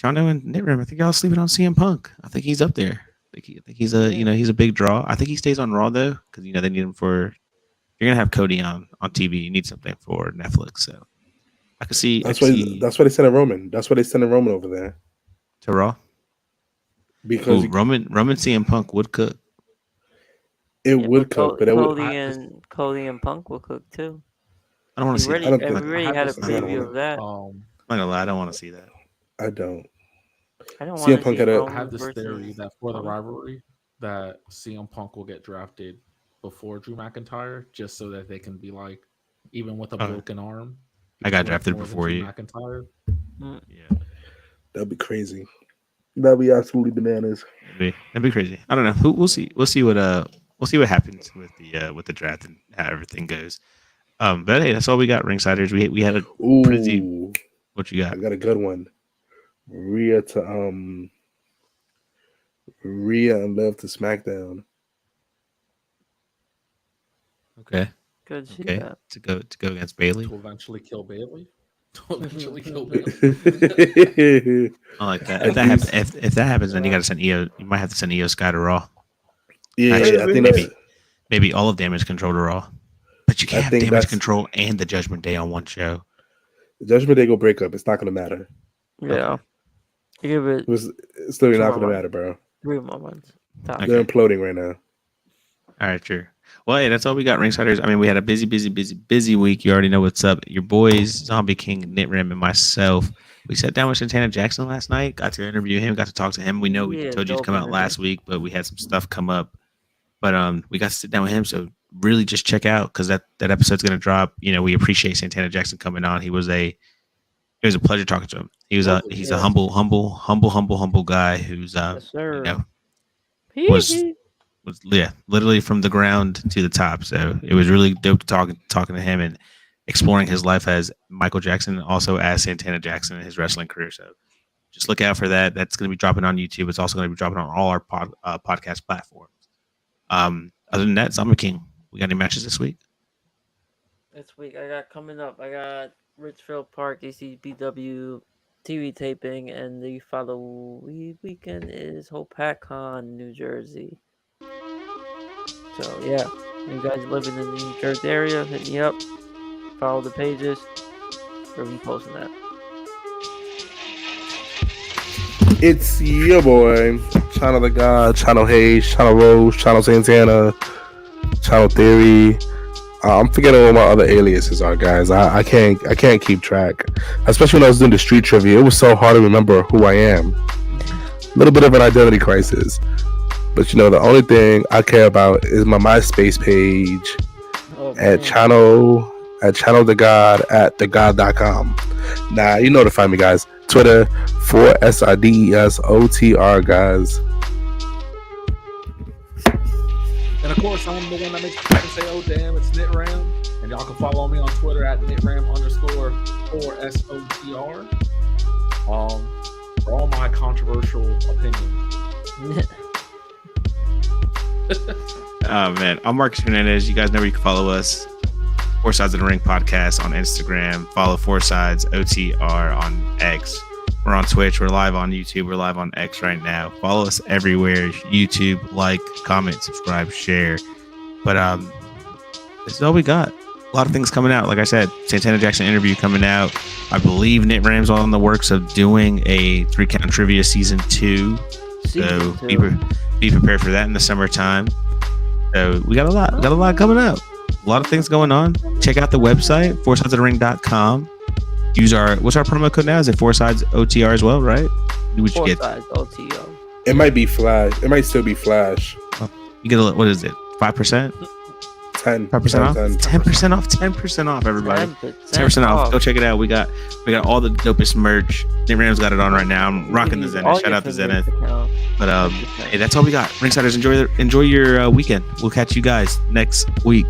Jono and Nit Ram, I think y'all sleeping on CM Punk. I think he's up there. I think he's he's a big draw. I think he stays on Raw though, because they need him for. You're gonna have Cody on TV. You need something for Netflix, so I could see. That's why they sent a Roman. That's why they sent a Roman over there to Raw. Because Roman CM Punk would cook. It would cook, but Cody and Punk will cook too. I don't want to see. We already had a preview of that. I'm not gonna lie, I don't want to see that. I don't. I don't want to see. I have this theory that for the rivalry, that CM Punk will get drafted before Drew McIntyre, just so that they can be like, even with a broken arm. I got drafted before you. McIntyre. Yeah, that'd be crazy. That'd be absolutely bananas. That'd be crazy. I don't know. We'll see. We'll see what happens with the draft and how everything goes. But hey, that's all we got, Ringsiders. We had a Ooh, what you got? I got a good one. Rhea and Liv to SmackDown. Okay. Good. Okay. To go against Bailey. To eventually kill Bailey. I like that. If that happens, then you got to send EO. You might have to send EO Sky to Raw. Yeah, actually, I think maybe all of Damage Control to Raw. But you can't have Damage Control and the Judgment Day on one show. The Judgment Day go break up. It's not going to matter. Yeah. It's still not going to matter, bro. 3 more months. Okay. They're imploding right now. All right, sure. Well, hey, that's all we got, Ringsiders. I mean, we had a busy week. You already know what's up. Your boys, Zombie King, Nit Rim, and myself. We sat down with Santana Jackson last night. Got to interview him. Got to talk to him. We know we told you to come out last week, but we had some stuff come up. But we got to sit down with him. So really, just check out because that episode's gonna drop. We appreciate Santana Jackson coming on. It was a pleasure talking to him. He's a humble guy who's was literally from the ground to the top. So it was really dope talking to him and exploring his life as Michael Jackson, and also as Santana Jackson in his wrestling career. So just look out for that. That's going to be dropping on YouTube. It's also going to be dropping on all our podcast platforms. Other than that, Summer King, we got any matches this week? This week I got coming up. I got Richfield Park ACBW TV taping, and the following weekend is HopeCon, New Jersey. So yeah, you guys living in the New Jersey area, hit me up. Follow the pages. We'll be posting that. It's your boy, Channel the God, Channel Hayes, Channel Rose, Channel Santana, Channel Theory. I'm forgetting what my other aliases are, guys. I can't keep track, especially when I was doing the street trivia. It was so hard to remember who I am. A little bit of an identity crisis. But the only thing I care about is my MySpace page at Channel the God at thegod.com. Nah, you know to find me, guys. Twitter for SIDESOTR, guys. And of course, I'm the one that makes people say, "Oh damn, it's NitRam," and y'all can follow me on Twitter at NitRam_4SOTR. For all my controversial opinions. Oh man, I'm Marcus Hernandez. You guys know where you can follow us. Four Sides of the Ring podcast on Instagram. Follow Four Sides OTR on X. We're on Twitch. We're live on YouTube. We're live on X right now. Follow us everywhere. YouTube, like, comment, subscribe, share. But this is all we got. A lot of things coming out. Like I said, Santana Jackson interview coming out. I believe NitRam's on the works of doing a 3-count trivia season 2. So be prepared for that in the summertime. So we got a lot coming up. A lot of things going on. Check out the website, foursidesofthering.com. Use what's our promo code now? Is it 4 Sides OTR as well, right? What you get? 4 Sides OTR. It might be Flash. It might still be Flash. You get what is it? 5%? 5% off? 10% off. 10% off, everybody. 10% off. Go check it out. We got all the dopest merch. NitRam's got it on right now. I'm rocking the Zenith. Shout out to Zenith. But hey, that's all we got. Ringsiders, enjoy your weekend. We'll catch you guys next week.